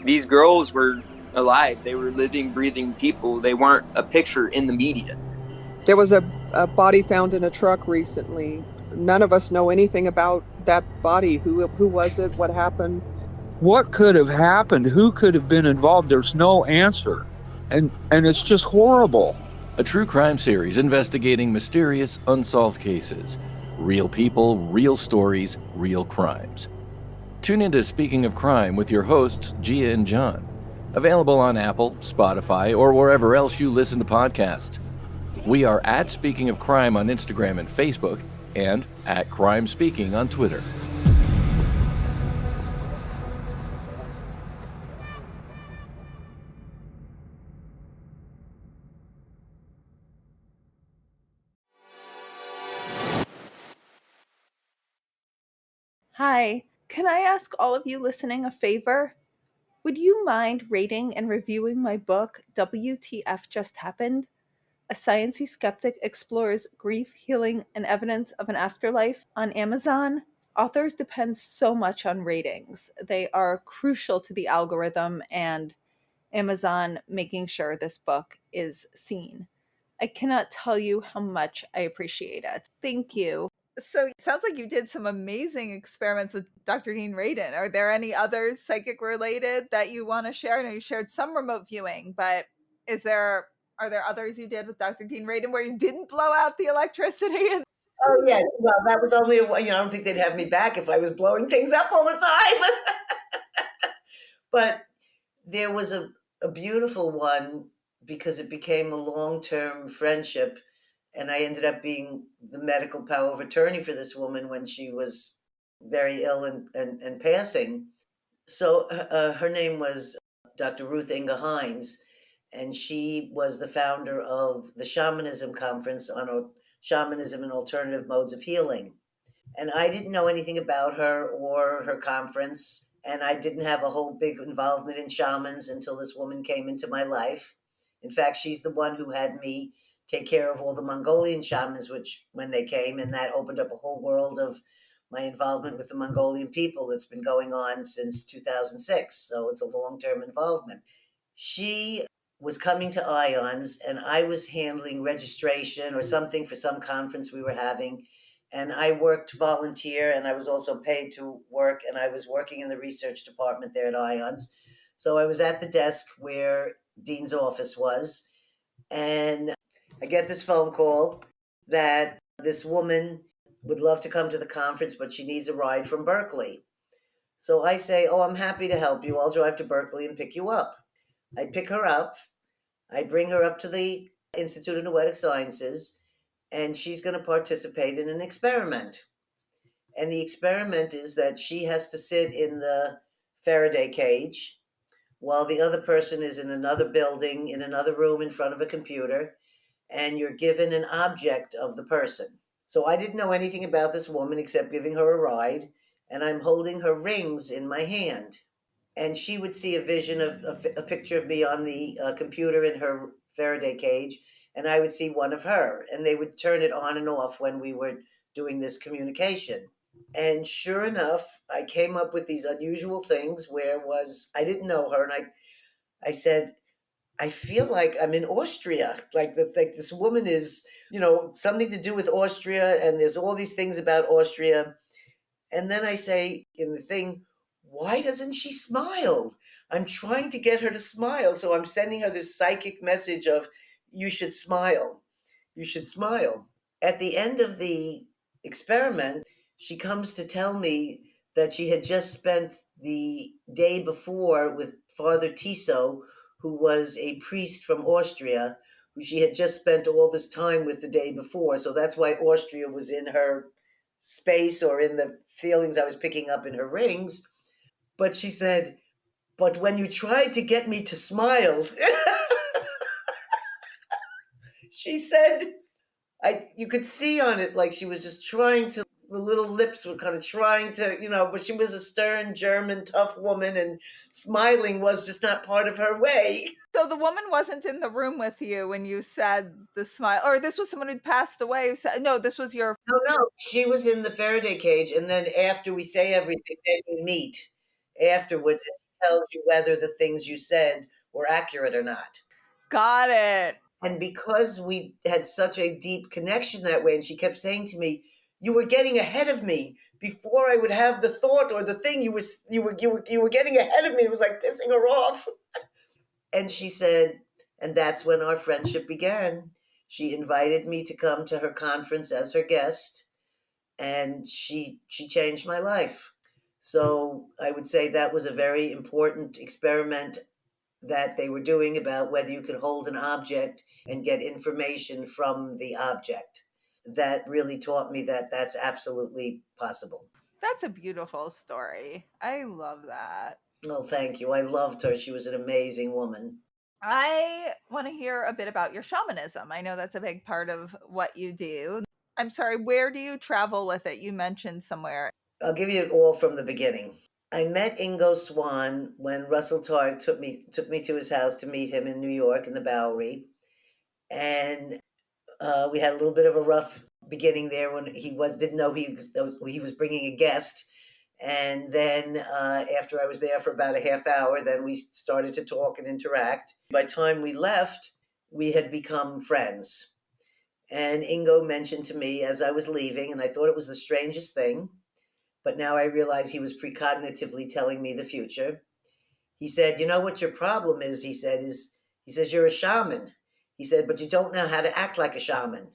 These girls were alive. They were living, breathing people. They weren't a picture in the media. There was a body found in a truck recently. None of us know anything about that body. Who was it? What happened? What could have happened? Who could have been involved? There's no answer. And it's just horrible. A true crime series investigating mysterious, unsolved cases. Real people, real stories, real crimes. Tune into Speaking of Crime with your hosts, Gia and John. Available on Apple, Spotify, or wherever else you listen to podcasts. We are at Speaking of Crime on Instagram and Facebook, and at Crime Speaking on Twitter. Hi, can I ask all of you listening a favor? Would you mind rating and reviewing my book, WTF Just Happened? A sciencey-skeptic explores grief, healing, and evidence of an afterlife on Amazon. Authors depend so much on ratings. They are crucial to the algorithm and Amazon making sure this book is seen. I cannot tell you how much I appreciate it. Thank you. So it sounds like you did some amazing experiments with Dr. Dean Radin. Are there any others psychic related that you want to share? I know you shared some remote viewing, but are there others you did with Dr. Dean Radin where you didn't blow out the electricity? Oh, yes. Well, that was only I don't think they'd have me back if I was blowing things up all the time. But there was a beautiful one because it became a long-term friendship. And I ended up being the medical power of attorney for this woman when she was very ill and passing. So her name was Dr. Ruth Inga Hines. and she was the founder of the Shamanism Conference on Shamanism and Alternative Modes of Healing. And I didn't know anything about her or her conference, and I didn't have a whole big involvement in shamans until this woman came into my life. In fact, she's the one who had me take care of all the Mongolian shamans, which when they came, and that opened up a whole world of my involvement with the Mongolian people that's been going on since 2006. So it's a long-term involvement. She was coming to Ions, and I was handling registration or something for some conference we were having. And I worked volunteer, and I was also paid to work, and I was working in the research department there at Ions. So I was at the desk where Dean's office was, and I get this phone call that this woman would love to come to the conference, but she needs a ride from Berkeley. So I say, "Oh, I'm happy to help you. I'll drive to Berkeley and pick you up." I pick her up. I bring her up to the Institute of Noetic Sciences, and she's going to participate in an experiment. And the experiment is that she has to sit in the Faraday cage while the other person is in another building, in another room in front of a computer, and you're given an object of the person. So I didn't know anything about this woman except giving her a ride, and I'm holding her rings in my hand. And she would see a vision of a picture of me on the computer in her Faraday cage, and I would see one of her, and they would turn it on and off when we were doing this communication. And sure enough, I came up with these unusual things where was I didn't know her, and I said, I feel like I'm in Austria. Like this woman is, something to do with Austria, and there's all these things about Austria. And then I say in the thing, why doesn't she smile? I'm trying to get her to smile. So I'm sending her this psychic message of, you should smile. You should smile. At the end of the experiment, she comes to tell me that she had just spent the day before with Father Tiso, who was a priest from Austria, who she had just spent all this time with the day before. So that's why Austria was in her space or in the feelings I was picking up in her rings. But she said, but when you tried to get me to smile, she said, you could see on it like she was just trying to, the little lips were kind of trying to, but she was a stern German tough woman, and smiling was just not part of her way. So the woman wasn't in the room with you when you said the smile, or this was someone who'd passed away. No, this was your. No, she was in the Faraday cage, and then after we say everything, then you meet afterwards, and it tells you whether the things you said were accurate or not. Got it. And because we had such a deep connection that way, and she kept saying to me, "You were getting ahead of me. Before I would have the thought or the thing, you were getting ahead of me." It was like pissing her off. And she said, and that's when our friendship began. She invited me to come to her conference as her guest, and she changed my life. So I would say that was a very important experiment that they were doing about whether you could hold an object and get information from the object. That really taught me that that's absolutely possible. That's a beautiful story. I love that. Oh, thank you. I loved her. She was an amazing woman. I want to hear a bit about your shamanism. I know that's a big part of what you do. I'm sorry, where do you travel with it? You mentioned somewhere. I'll give you it all from the beginning. I met Ingo Swann when Russell Targ took me to his house to meet him in New York in the Bowery. And we had a little bit of a rough beginning there when he didn't know he was bringing a guest. And then after I was there for about a half hour, then we started to talk and interact. By the time we left, we had become friends. And Ingo mentioned to me as I was leaving, and I thought it was the strangest thing, but now I realize he was precognitively telling me the future. He said, "You know what your problem is," he says, "you're a shaman." He said, "But you don't know how to act like a shaman."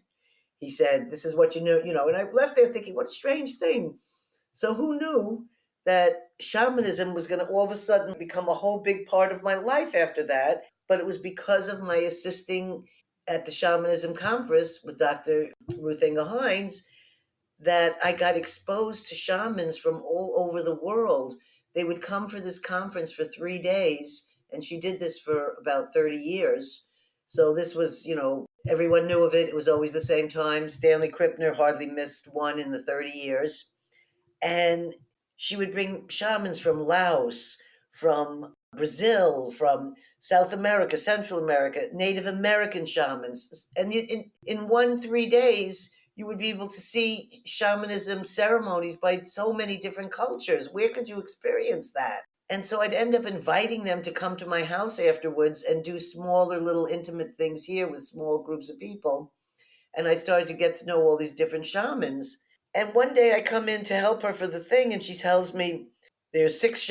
He said, "This is what you know," and I left there thinking, what a strange thing. So who knew that shamanism was going to all of a sudden become a whole big part of my life after that? But it was because of my assisting at the shamanism conference with Dr. Ruth Inge Hines that I got exposed to shamans from all over the world. They would come for this conference for 3 days, And she did this for about 30 years. So this was, everyone knew of it. It was always the same time. Stanley Krippner hardly missed one in the 30 years. And she would bring shamans from Laos, from Brazil, from South America, Central America, Native American shamans. And in 3 days, you would be able to see shamanism ceremonies by so many different cultures. Where could you experience that? And so I'd end up inviting them to come to my house afterwards and do smaller little intimate things here with small groups of people. And I started to get to know all these different shamans. And one day I come in to help her for the thing, and she tells me there's six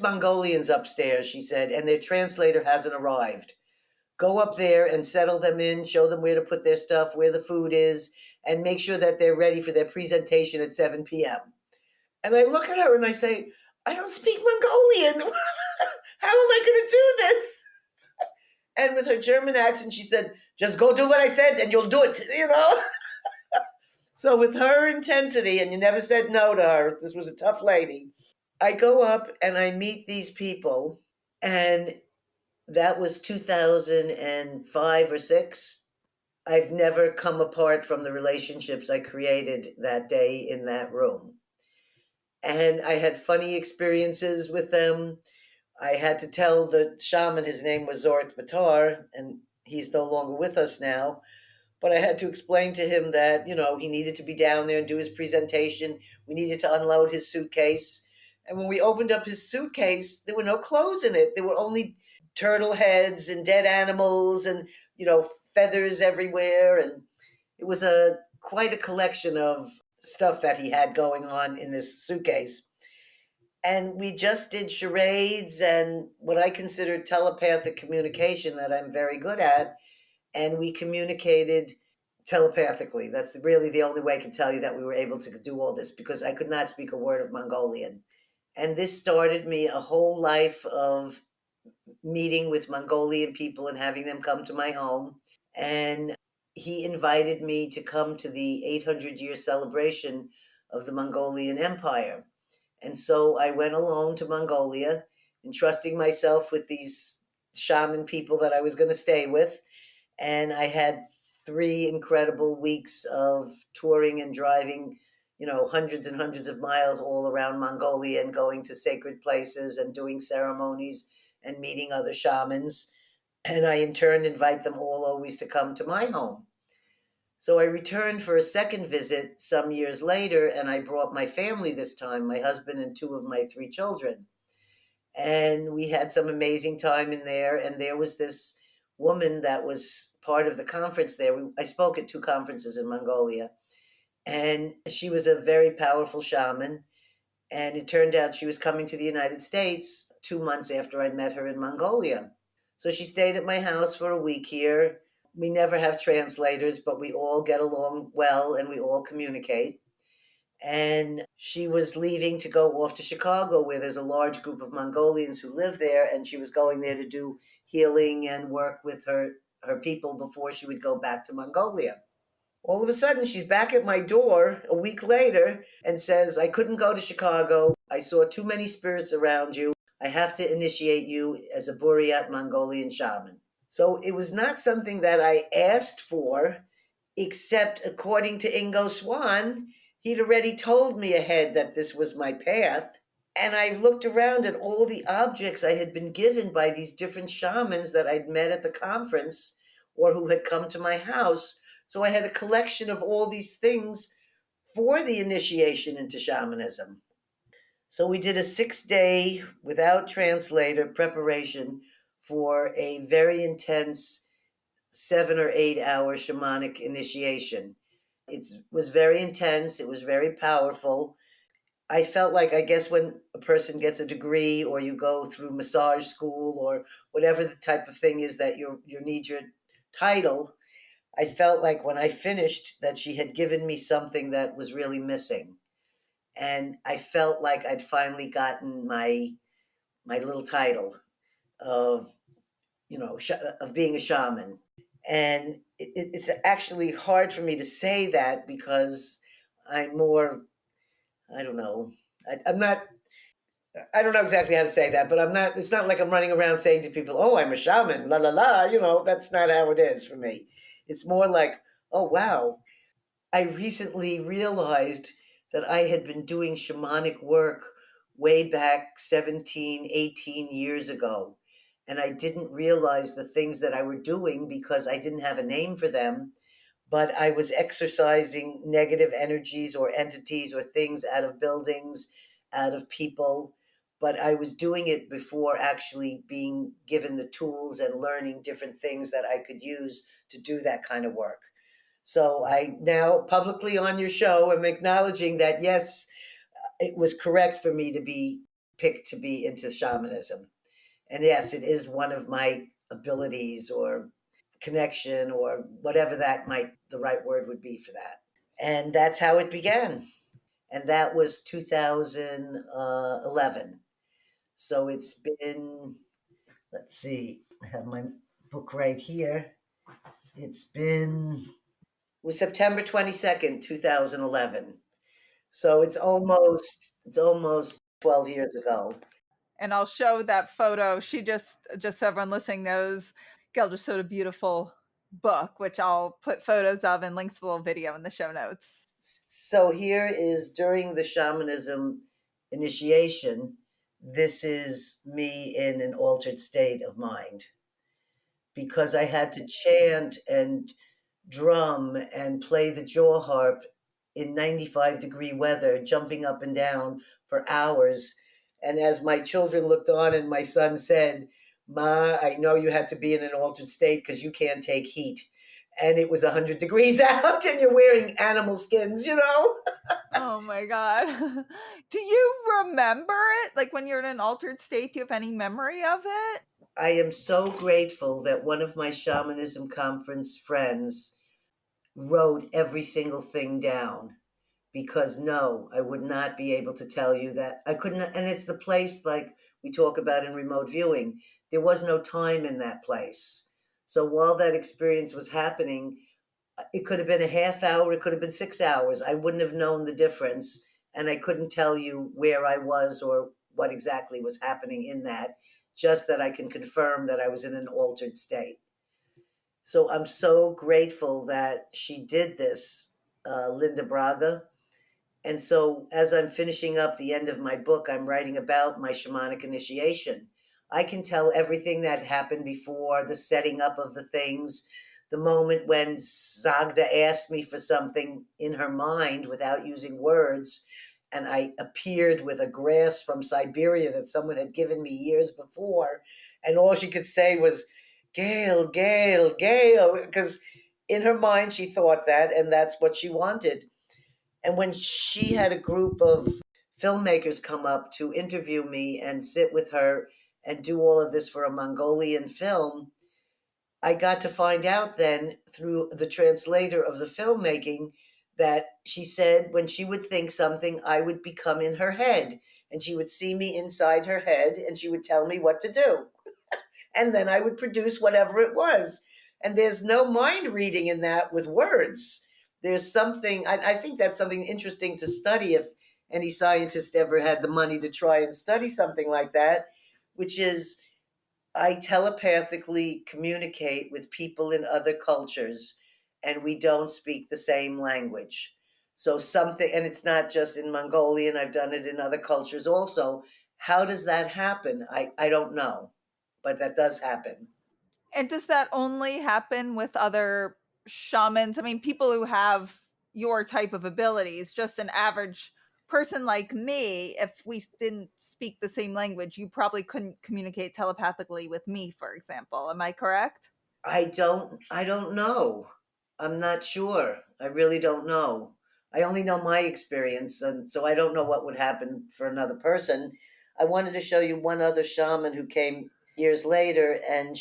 Mongolians upstairs, she said, and their translator hasn't arrived. Go up there and settle them in, show them where to put their stuff, where the food is, and make sure that they're ready for their presentation at 7 p.m. And I look at her and I say, I don't speak Mongolian. How am I going to do this? And with her German accent, she said, just go do what I said and you'll do it, So with her intensity, and you never said no to her, this was a tough lady, I go up and I meet these people, and that was 2005 or 6. I've never come apart from the relationships I created that day in that room. And I had funny experiences with them. I had to tell the shaman, his name was Zort Batar, and he's no longer with us now. But I had to explain to him that, he needed to be down there and do his presentation. We needed to unload his suitcase. And when we opened up his suitcase, there were no clothes in it. There were only turtle heads and dead animals and, feathers everywhere. And it was quite a collection of stuff that he had going on in this suitcase. And we just did charades and what I consider telepathic communication that I'm very good at. And we communicated telepathically. That's really the only way I can tell you that we were able to do all this, because I could not speak a word of Mongolian. And this started me a whole life of meeting with Mongolian people and having them come to my home. And he invited me to come to the 800-year celebration of the Mongolian Empire. And so I went alone to Mongolia, entrusting myself with these shaman people that I was going to stay with. And I had 3 incredible weeks of touring and driving, hundreds and hundreds of miles all around Mongolia and going to sacred places and doing ceremonies and meeting other shamans. And I, in turn, invite them all always to come to my home. So I returned for a second visit some years later, and I brought my family this time, my husband and 2 of my 3 children. And we had some amazing time in there. And there was this woman that was part of the conference there. I spoke at 2 conferences in Mongolia. And she was a very powerful shaman. And it turned out she was coming to the United States 2 months after I met her in Mongolia. So she stayed at my house for a week here. We never have translators, but we all get along well and we all communicate. And she was leaving to go off to Chicago, where there's a large group of Mongolians who live there. And she was going there to do healing and work with her people before she would go back to Mongolia. All of a sudden, she's back at my door a week later and says, I couldn't go to Chicago. I saw too many spirits around you. I have to initiate you as a Buryat Mongolian shaman. So it was not something that I asked for, except according to Ingo Swann, he'd already told me ahead that this was my path. And I looked around at all the objects I had been given by these different shamans that I'd met at the conference or who had come to my house. So I had a collection of all these things for the initiation into shamanism. So we did a 6-day, without translator, preparation for a very intense 7 or 8 hour shamanic initiation. It was very intense. It was very powerful. I felt like, I guess, when a person gets a degree or you go through massage school or whatever the type of thing is that you need your title, I felt like when I finished that she had given me something that was really missing. And I felt like I'd finally gotten my little title of, of being a shaman. And it's actually hard for me to say that because I'm more, I don't know, I'm not I don't know exactly how to say that, but it's not like I'm running around saying to people, oh, I'm a shaman, la la la. That's not how it is for me. It's more like, oh, wow. I recently realized that I had been doing shamanic work way back 17, 18 years ago. And I didn't realize the things that I were doing because I didn't have a name for them, but I was exorcising negative energies or entities or things out of buildings, out of people. But I was doing it before actually being given the tools and learning different things that I could use to do that kind of work. So I now publicly on your show am acknowledging that, yes, it was correct for me to be picked to be into shamanism. And yes, it is one of my abilities or connection or whatever the right word would be for that. And that's how it began. And that was 2011. So it's been, let's see, I have my book right here. It was September 22nd, 2011. So it's almost 12 years ago. And I'll show that photo. She just so everyone listening knows, Gail just showed a beautiful book, which I'll put photos of and links to the little video in the show notes. So here is during the shamanism initiation. This is me in an altered state of mind because I had to chant and drum and play the jaw harp in 95-degree weather, jumping up and down for hours. And as my children looked on, and my son said, Ma, I know you had to be in an altered state because you can't take heat. And it was 100 degrees out, and you're wearing animal skins. Oh my God. Do you remember it? Like when you're in an altered state, do you have any memory of it? I am so grateful that one of my shamanism conference friends wrote every single thing down, because no, I would not be able to tell you that. I couldn't. And it's the place like we talk about in remote viewing. There was no time in that place. So while that experience was happening, it could have been a half hour, it could have been 6 hours. I wouldn't have known the difference. And I couldn't tell you where I was or what exactly was happening in that, just that I can confirm that I was in an altered state. So I'm so grateful that she did this, Linda Braga. And so, as I'm finishing up the end of my book, I'm writing about my shamanic initiation. I can tell everything that happened before, the setting up of the things, the moment when Zagda asked me for something in her mind without using words, and I appeared with a grass from Siberia that someone had given me years before, and all she could say was, Gail, Gail, Gail, because in her mind she thought that, and that's what she wanted. And when she had a group of filmmakers come up to interview me and sit with her and do all of this for a Mongolian film, I got to find out then through the translator of the filmmaking that she said when she would think something, I would become in her head. And she would see me inside her head and she would tell me what to do. And then I would produce whatever it was. And there's no mind reading in that with words. There's something, I think that's something interesting to study if any scientist ever had the money to try and study something like that, which is I telepathically communicate with people in other cultures and we don't speak the same language. So something, and it's not just in Mongolian, I've done it in other cultures also. How does that happen? I don't know, but that does happen. And does that only happen with other shamans? I mean, people who have your type of abilities, just an average person like me, if we didn't speak the same language, you probably couldn't communicate telepathically with me, for example. Am I correct? I don't know. I'm not sure. I really don't know. I only know my experience, and so I don't know what would happen for another person. I wanted to show you one other shaman who came years later, and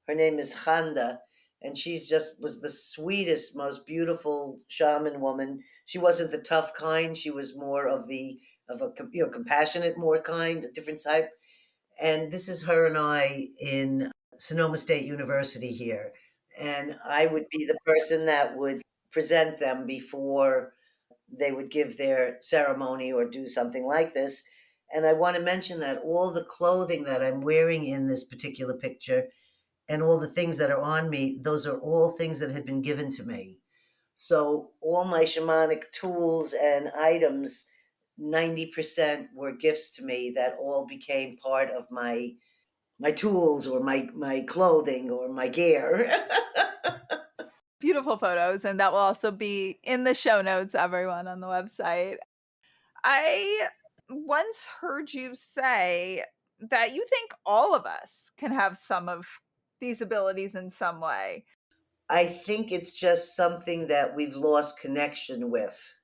her name is Khanda, and she's just was the sweetest, most beautiful shaman woman. She wasn't the tough kind. She was more of a compassionate, more kind, a different type. And this is her and I in Sonoma State University here. And I would be the person that would present them before they would give their ceremony or do something like this. And I want to mention that all the clothing that I'm wearing in this particular picture and all the things that are on me, those are all things that had been given to me. So all my shamanic tools and items, 90% were gifts to me that all became part of my tools or my clothing or my gear. Beautiful photos, and that will also be in the show notes, everyone, on the website. I once heard you say that you think all of us can have some of these abilities in some way. I think it's just something that we've lost connection with.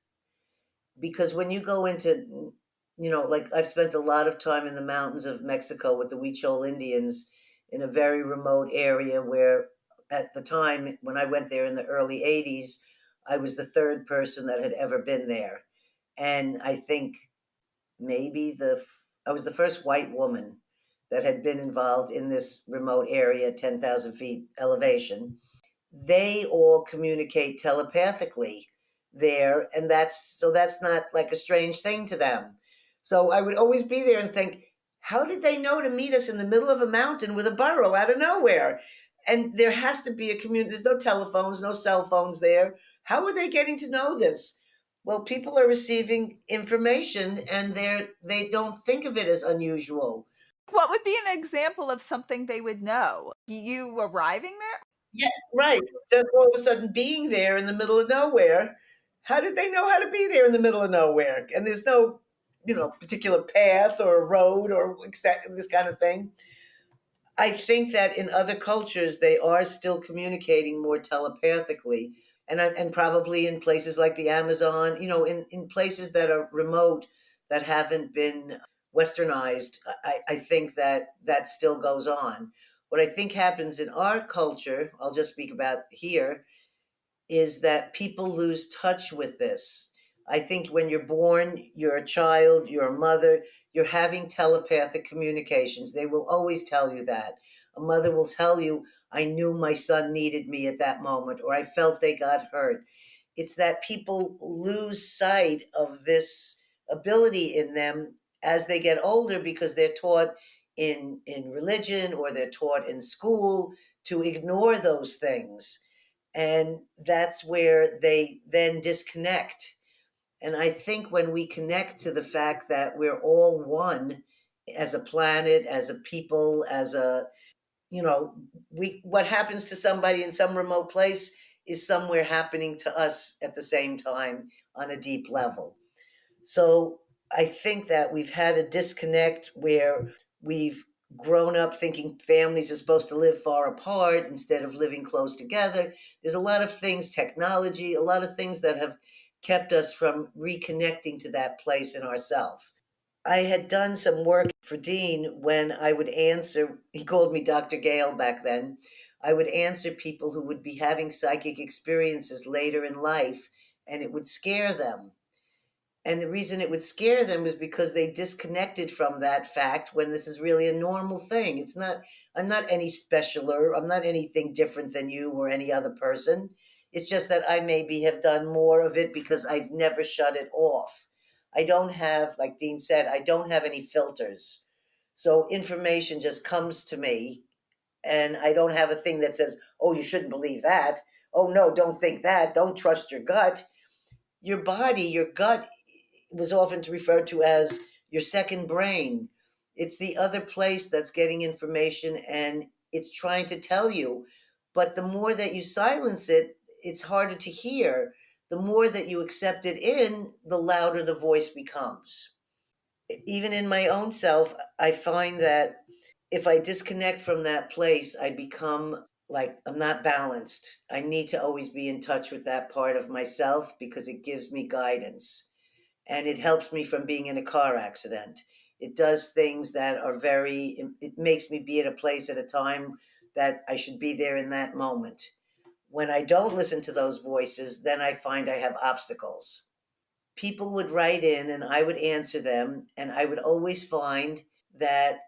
Because when you go into, like I've spent a lot of time in the mountains of Mexico with the Huichol Indians in a very remote area where at the time when I went there in the early 80s, I was the third person that had ever been there. And I think maybe I was the first white woman that had been involved in this remote area, 10,000 feet elevation. They all communicate telepathically there, and that's not like a strange thing to them. So I would always be there and think, how did they know to meet us in the middle of a mountain with a burrow out of nowhere? And there has to be a community. There's no telephones, no cell phones there. How are they getting to know this? Well, people are receiving information and they don't think of it as unusual. What would be an example of something they would know? You arriving there? Yes, right. Just all of a sudden being there in the middle of nowhere. How did they know how to be there in the middle of nowhere? And there's no, particular path or road or this kind of thing. I think that in other cultures they are still communicating more telepathically, and probably in places like the Amazon, in places that are remote that haven't been westernized. I think that still goes on. What I think happens in our culture, I'll just speak about here, is that people lose touch with this. I think when you're born, you're a child, you're a mother, you're having telepathic communications. They will always tell you that. A mother will tell you, I knew my son needed me at that moment, or I felt they got hurt. It's that people lose sight of this ability in them as they get older because they're taught in religion or they're taught in school to ignore those things, and that's where they then disconnect. And I think when we connect to the fact that we're all one as a planet, as a people, as a, you know, what happens to somebody in some remote place is somewhere happening to us at the same time on a deep level. So I think that we've had a disconnect where we've grown up thinking families are supposed to live far apart instead of living close together. There's a lot of things, technology, a lot of things that have kept us from reconnecting to that place in ourselves. I had done some work for Dean when I would answer, he called me Dr. Gail back then. I would answer people who would be having psychic experiences later in life, and it would scare them. And the reason it would scare them was because they disconnected from that fact when this is really a normal thing. It's not, I'm not any specialer. I'm not anything different than you or any other person. It's just that I maybe have done more of it because I've never shut it off. I don't have, like Dean said, I don't have any filters. So information just comes to me, and I don't have a thing that says, oh, you shouldn't believe that. Oh, no, don't think that. Don't trust your gut. Your body, your gut was often referred to as your second brain. It's the other place that's getting information and it's trying to tell you. But the more that you silence it, it's harder to hear. The more that you accept it in, the louder the voice becomes. Even in my own self, I find that if I disconnect from that place, I become like I'm not balanced. I need to always be in touch with that part of myself because it gives me guidance and it helps me from being in a car accident. It does things that are it makes me be at a place at a time that I should be there in that moment. When I don't listen to those voices, then I find I have obstacles. People would write in and I would answer them, and I would always find that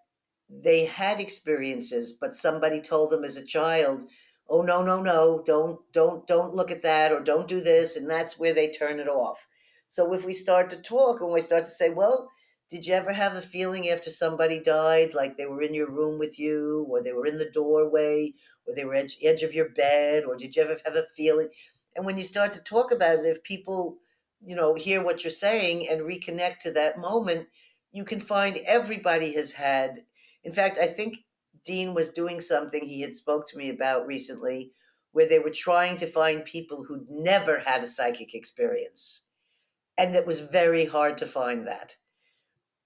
they had experiences, but somebody told them as a child, oh no, no, no, don't look at that or don't do this, and that's where they turn it off. So if we start to talk and we start to say, well, Did you ever have a feeling after somebody died, like they were in your room with you, or they were in the doorway, or they were edge of your bed, or did you ever have a feeling? And when you start to talk about it, if people, hear what you're saying and reconnect to that moment, you can find everybody has had. In fact, I think Dean was doing something he had spoke to me about recently, where they were trying to find people who'd never had a psychic experience, and it was very hard to find that.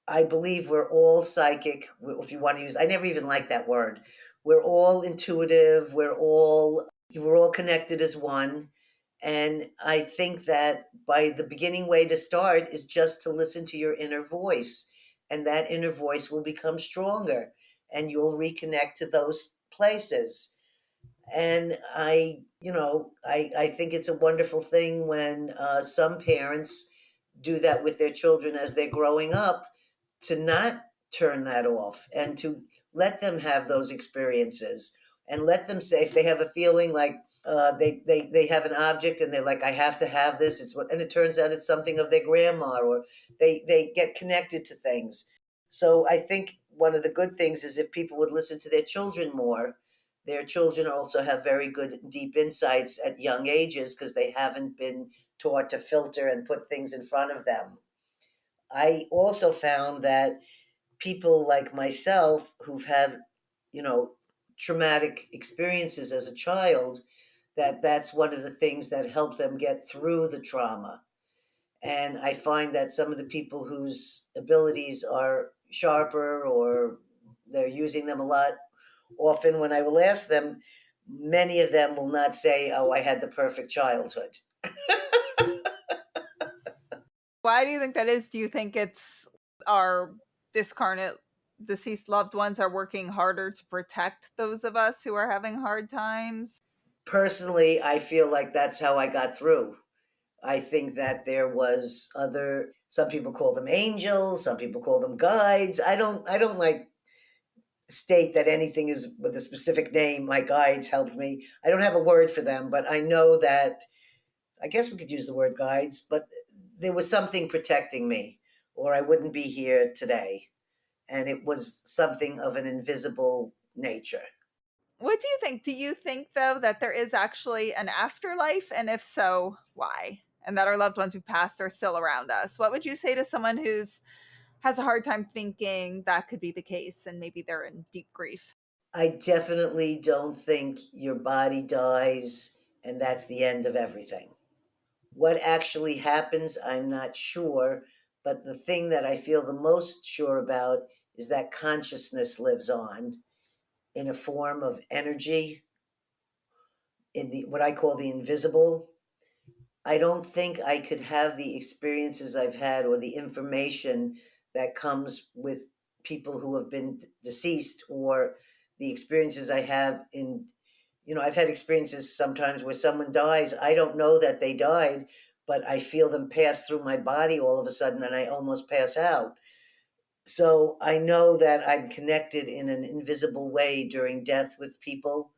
I believe we're all psychic, if you want to use, I never even liked that word. We're all intuitive, we're all connected as one. And I think that by the beginning way to start is just to listen to your inner voice. And that inner voice will become stronger and you'll reconnect to those places. And I think it's a wonderful thing when some parents do that with their children as they're growing up, to not turn that off and to let them have those experiences, and let them say if they have a feeling like they have an object and they're like, I have to have this. And it turns out it's something of their grandma, or they get connected to things. So I think one of the good things is if people would listen to their children more. Their children also have very good deep insights at young ages because they haven't been taught to filter and put things in front of them. I also found that people like myself who've had, traumatic experiences as a child, that's one of the things that help them get through the trauma. And I find that some of the people whose abilities are sharper, or they're using them a lot, often when I will ask them, many of them will not say, oh, I had the perfect childhood. Why do you think that is? Do you think it's our discarnate deceased loved ones are working harder to protect those of us who are having hard times? Personally, I feel like that's how I got through. I think that there was some people call them angels, some people call them guides. I don't like state that anything is with a specific name. My guides helped me. I don't have a word for them, but I know that, I guess we could use the word guides, but there was something protecting me, or I wouldn't be here today. And it was something of an invisible nature. What do you think? Do you think, though, that there is actually an afterlife? And if so, why? And that our loved ones who've passed are still around us? What would you say to someone who's has a hard time thinking that could be the case and maybe they're in deep grief? I definitely don't think your body dies and that's the end of everything. What actually happens, I'm not sure. But the thing that I feel the most sure about is that consciousness lives on in a form of energy, in the what I call the invisible. I don't think I could have the experiences I've had, or the information that comes with people who have been deceased, or the experiences I have in, I've had experiences sometimes where someone dies. I don't know that they died, but I feel them pass through my body all of a sudden and I almost pass out. So I know that I'm connected in an invisible way during death with people.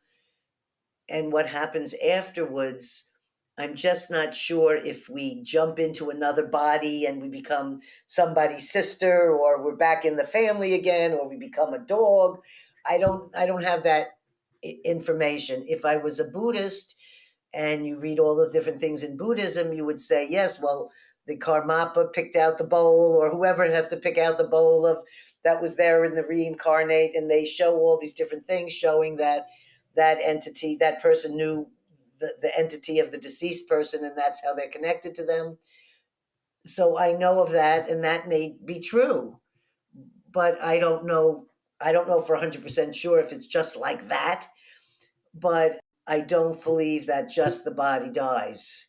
And what happens afterwards, I'm just not sure if we jump into another body and we become somebody's sister, or we're back in the family again, or we become a dog. I don't have that information. If I was a Buddhist and you read all the different things in Buddhism, you would say, yes, well, the Karmapa picked out the bowl, or whoever has to pick out the bowl of that was there in the reincarnate, and they show all these different things showing that that entity, that person knew the entity of the deceased person, and that's how they're connected to them. So I know of that, and that may be true, but I don't know for 100% sure if it's just like that. But I don't believe that just the body dies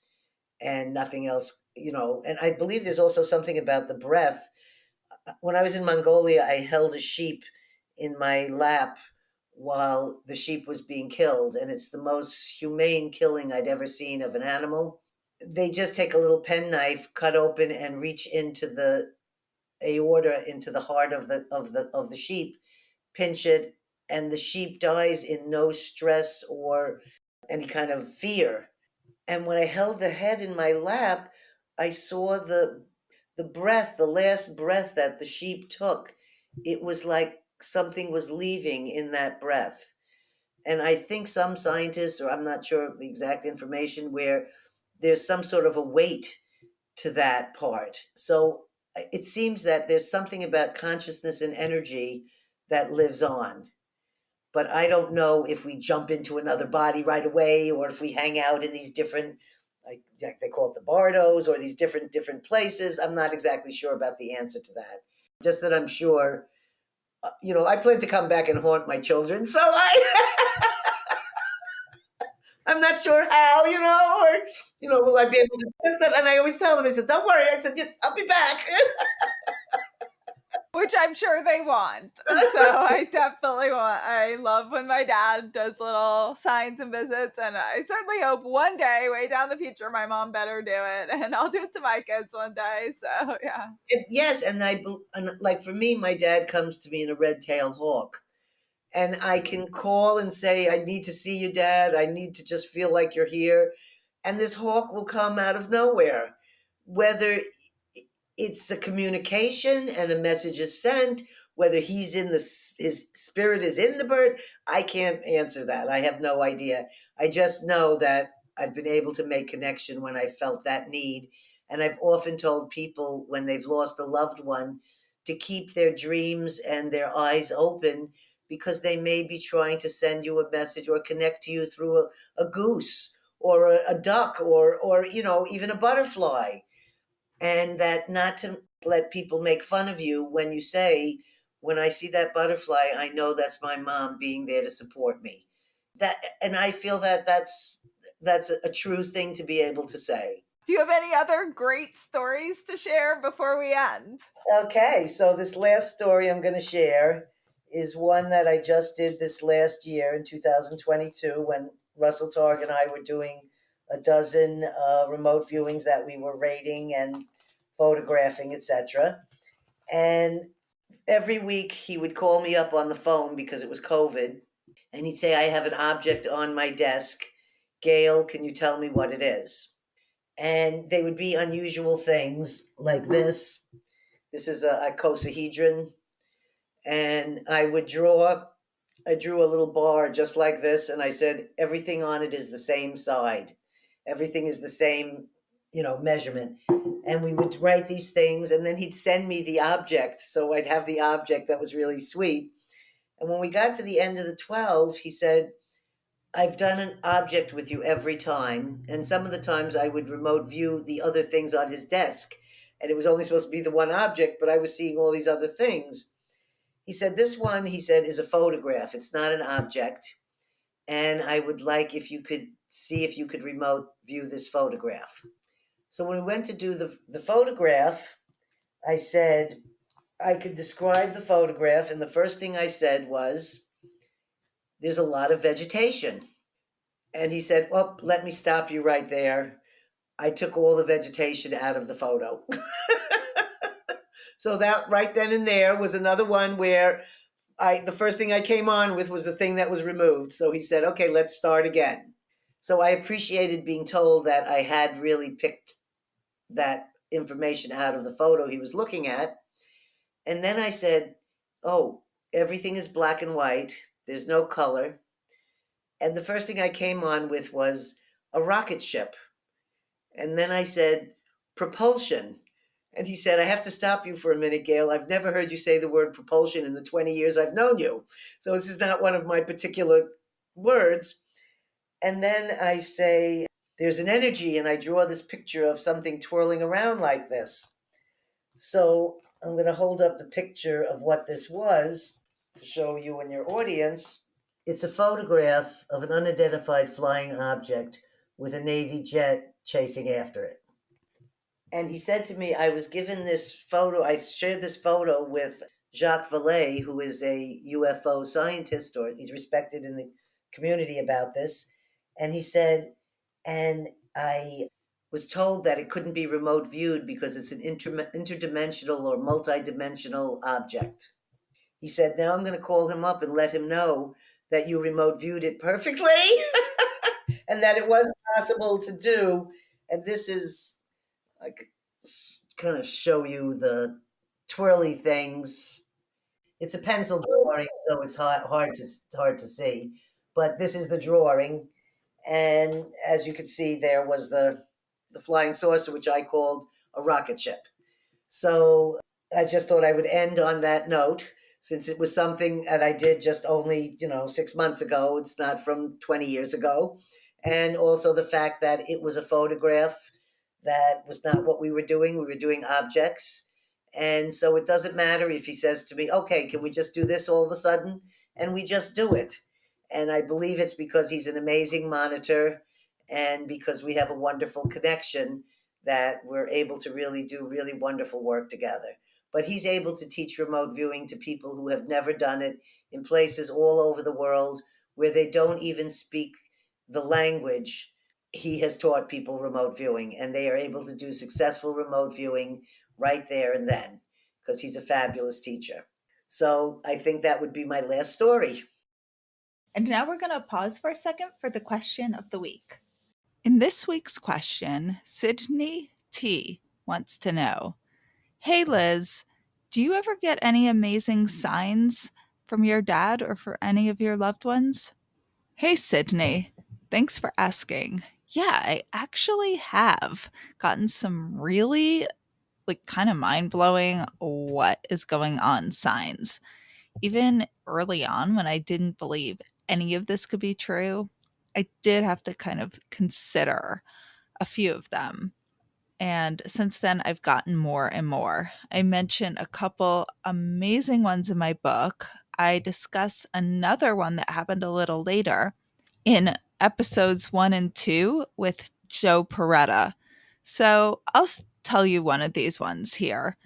and nothing else. And I believe there's also something about the breath. When I was in Mongolia, I held a sheep in my lap while the sheep was being killed, and it's the most humane killing I'd ever seen of an animal. They just take a little penknife, cut open, and reach into the aorta, into the heart of the sheep, pinch it, and the sheep dies in no stress or any kind of fear. And when I held the head in my lap, I saw the breath, the last breath that the sheep took, it was like something was leaving in that breath. And I think some scientists, or I'm not sure of the exact information, where there's some sort of a weight to that part. So it seems that there's something about consciousness and energy that lives on. But I don't know if we jump into another body right away, or if we hang out in these different, like they call it the bardos, or these different places. I'm not exactly sure about the answer to that. Just that I'm sure, I plan to come back and haunt my children. So I'm not sure how, or will I be able to test that? And I always tell them, I said, don't worry. I said, I'll be back. Which I'm sure they want. So I love when my dad does little signs and visits, and I certainly hope one day, way down the future, my mom better do it, and I'll do it to my kids one day. So yeah. Yes, and like for me, my dad comes to me in a red-tailed hawk. And I can call and say, I need to see you, Dad. I need to just feel like you're here. And this hawk will come out of nowhere. Whether it's a communication and a message is sent, whether his spirit is in the bird, I can't answer that. I have no idea. I just know that I've been able to make connection when I felt that need. And I've often told people when they've lost a loved one to keep their dreams and their eyes open, because they may be trying to send you a message or connect to you through a goose or a duck or even a butterfly. And that not to let people make fun of you when you say, when I see that butterfly, I know that's my mom being there to support me. And I feel that that's a true thing to be able to say. Do you have any other great stories to share before we end? Okay, so this last story I'm going to share is one that I just did this last year in 2022, when Russell Targ and I were doing a dozen remote viewings that we were rating and photographing, etc. And every week he would call me up on the phone because it was COVID, and he'd say, I have an object on my desk. Gail, can you tell me what it is? And they would be unusual things like this. This is a icosahedron. And I drew a little bar just like this, and I said, everything on it is the same side. Everything is the same, measurement. And we would write these things, and then he'd send me the object. So I'd have the object. That was really sweet. And when we got to the end of the 12, he said, I've done an object with you every time. And some of the times I would remote view the other things on his desk. And it was only supposed to be the one object, but I was seeing all these other things. He said, this one, he said, is a photograph. It's not an object. And I would like if you could see if you could remote view this photograph. So when we went to do the photograph, I said, I could describe the photograph. And the first thing I said was, there's a lot of vegetation. And he said, well, let me stop you right there. I took all the vegetation out of the photo. So that right then and there was another one where the first thing I came on with was the thing that was removed. So he said, okay, let's start again. So I appreciated being told that I had really picked that information out of the photo he was looking at. And then I said, oh, everything is black and white. There's no color. And the first thing I came on with was a rocket ship. And then I said, propulsion. And he said, I have to stop you for a minute, Gail. I've never heard you say the word propulsion in the 20 years I've known you. So this is not one of my particular words. And then I say, there's an energy, and I draw this picture of something twirling around like this. So I'm going to hold up the picture of what this was to show you and your audience. It's a photograph of an unidentified flying object with a Navy jet chasing after it. And he said to me, I was given this photo, I shared this photo with Jacques Vallée, who is a UFO scientist, or he's respected in the community about this. And he said, and I was told that it couldn't be remote viewed because it's an interdimensional or multidimensional object. He said, now I'm going to call him up and let him know that you remote viewed it perfectly and that it was possible to do. And this is like kind of show you the twirly things. It's a pencil drawing, so it's hard to see. But this is the drawing, and as you can see, there was the flying saucer, which I called a rocket ship. So I just thought I would end on that note, since it was something that I did just only 6 months ago. It's not from 20 years ago, and also the fact that it was a photograph that was not what we were doing. We were doing objects. And so it doesn't matter if he says to me, okay, can we just do this all of a sudden? And we just do it. And I believe it's because he's an amazing monitor and because we have a wonderful connection that we're able to really do really wonderful work together. But he's able to teach remote viewing to people who have never done it in places all over the world where they don't even speak the language. He has taught people remote viewing, and they are able to do successful remote viewing right there and then because he's a fabulous teacher. So I think that would be my last story. And now we're going to pause for a second for the question of the week. In this week's question, Sydney T wants to know, hey Liz, do you ever get any amazing signs from your dad or for any of your loved ones? Hey Sydney, thanks for asking. Yeah, I actually have gotten some really kind of mind-blowing what is going on signs. Even early on when I didn't believe any of this could be true, I did have to kind of consider a few of them. And since then, I've gotten more and more. I mention a couple amazing ones in my book. I discuss another one that happened a little later in episodes 1 and 2 with Joe Peretta. So I'll tell you one of these ones here.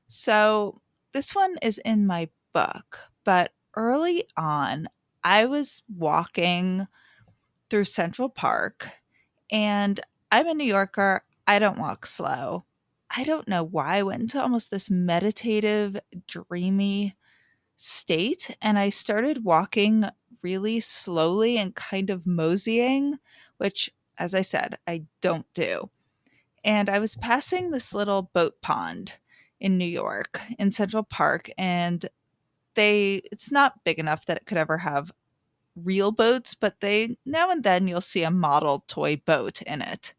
So this one is in my book, but early on, I was walking through Central Park, and I'm a New Yorker. I don't walk slow. I don't know why I went into almost this meditative, dreamy state, and I started walking really slowly and kind of moseying, which, as I said, I don't do. And I was passing this little boat pond in New York in Central Park, and it's not big enough that it could ever have real boats, but they now and then you'll see a model toy boat in it.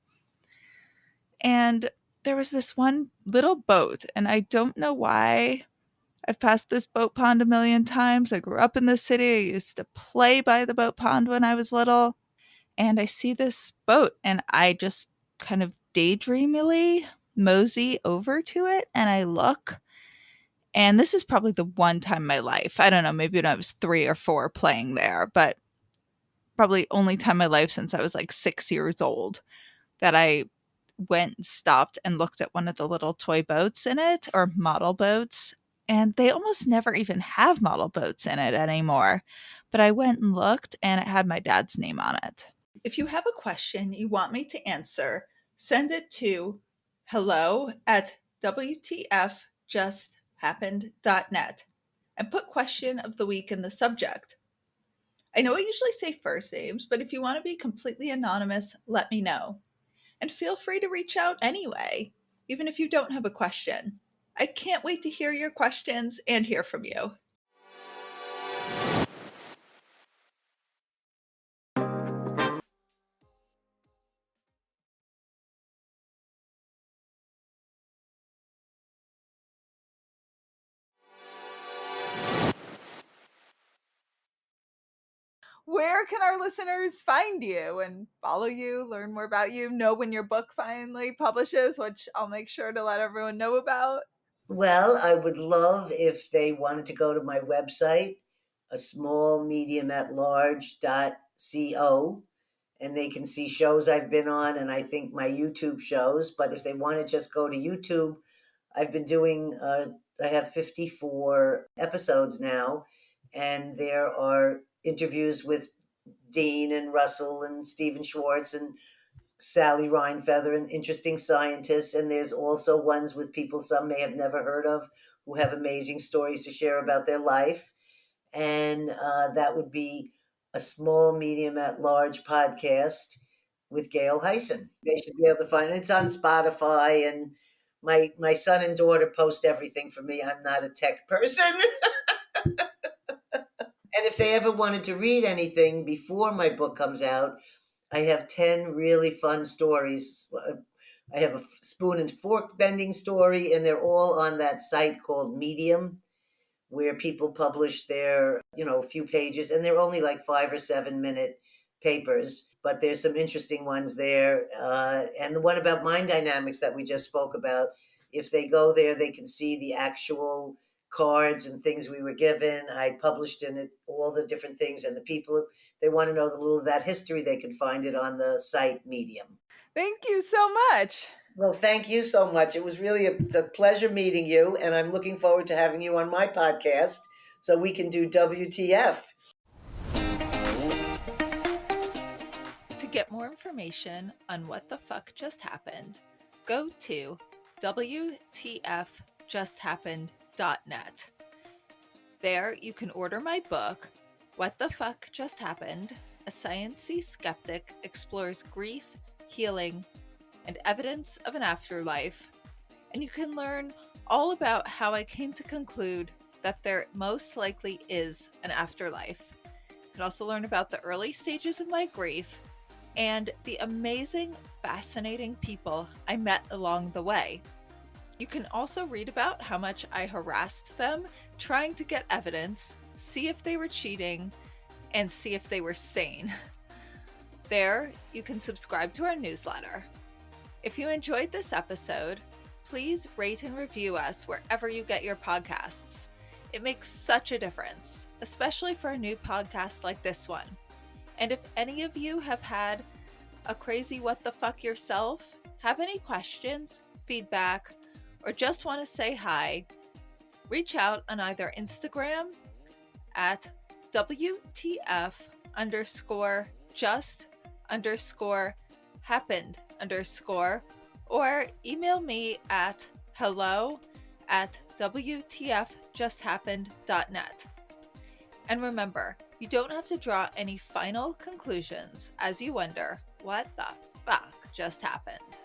And there was this one little boat, and I don't know why. I've passed this boat pond a million times. I grew up in the city. I used to play by the boat pond when I was little. And I see this boat, and I just kind of daydreamily mosey over to it, and I look. And this is probably the one time in my life, I don't know, maybe when I was 3 or 4 playing there, but probably only time in my life since I was like 6 years old that I went and stopped and looked at one of the little toy boats in it, or model boats. And they almost never even have model boats in it anymore. But I went and looked, and it had my dad's name on it. If you have a question you want me to answer, send it to hello@WTFJustHappened.net and put question of the week in the subject. I know I usually say first names, but if you want to be completely anonymous, let me know. And feel free to reach out anyway, even if you don't have a question. I can't wait to hear your questions and hear from you. Where can our listeners find you and follow you, learn more about you, know when your book finally publishes, which I'll make sure to let everyone know about? Well, I would love if they wanted to go to my website, a small medium at large.co, and they can see shows I've been on and I think my YouTube shows. But if they want to just go to YouTube, I've been doing, I have 54 episodes now, and there are interviews with Dean and Russell and Stephen Schwartz and Sally Rhinefeather and interesting scientists. And there's also ones with people some may have never heard of who have amazing stories to share about their life. And that would be a small, medium, at large podcast with Gail Hayssen. They should be able to find it. It's on Spotify and My son and daughter post everything for me. I'm not a tech person. And if they ever wanted to read anything before my book comes out, I have 10 really fun stories. I have a spoon and fork bending story, and they're all on that site called Medium, where people publish their, few pages, and they're only like 5 or 7 minute papers, but there's some interesting ones there. And the one about mind dynamics that we just spoke about, if they go there, they can see the actual cards and things we were given. I published in it all the different things, and the people, if they want to know a little of that history, they can find it on the site Medium. Thank you so much. Well, thank you so much. It was really a pleasure meeting you, and I'm looking forward to having you on my podcast so we can do WTF. To get more information on what the fuck just happened, go to WTFJustHappened.net. There you can order my book, What the Fuck Just Happened? A Sciencey-Skeptic Explores Grief, Healing, and Evidence of an Afterlife, and you can learn all about how I came to conclude that there most likely is an afterlife. You can also learn about the early stages of my grief and the amazing, fascinating people I met along the way. You can also read about how much I harassed them trying to get evidence, see if they were cheating, and see if they were sane. There, you can subscribe to our newsletter. If you enjoyed this episode, please rate and review us wherever you get your podcasts. It makes such a difference, especially for a new podcast like this one. And if any of you have had a crazy what the fuck yourself, have any questions, feedback, or just want to say hi, reach out on either Instagram at WTF_just_happened_ or email me at hello@WTFJustHappened.net. And remember, you don't have to draw any final conclusions as you wonder what the fuck just happened.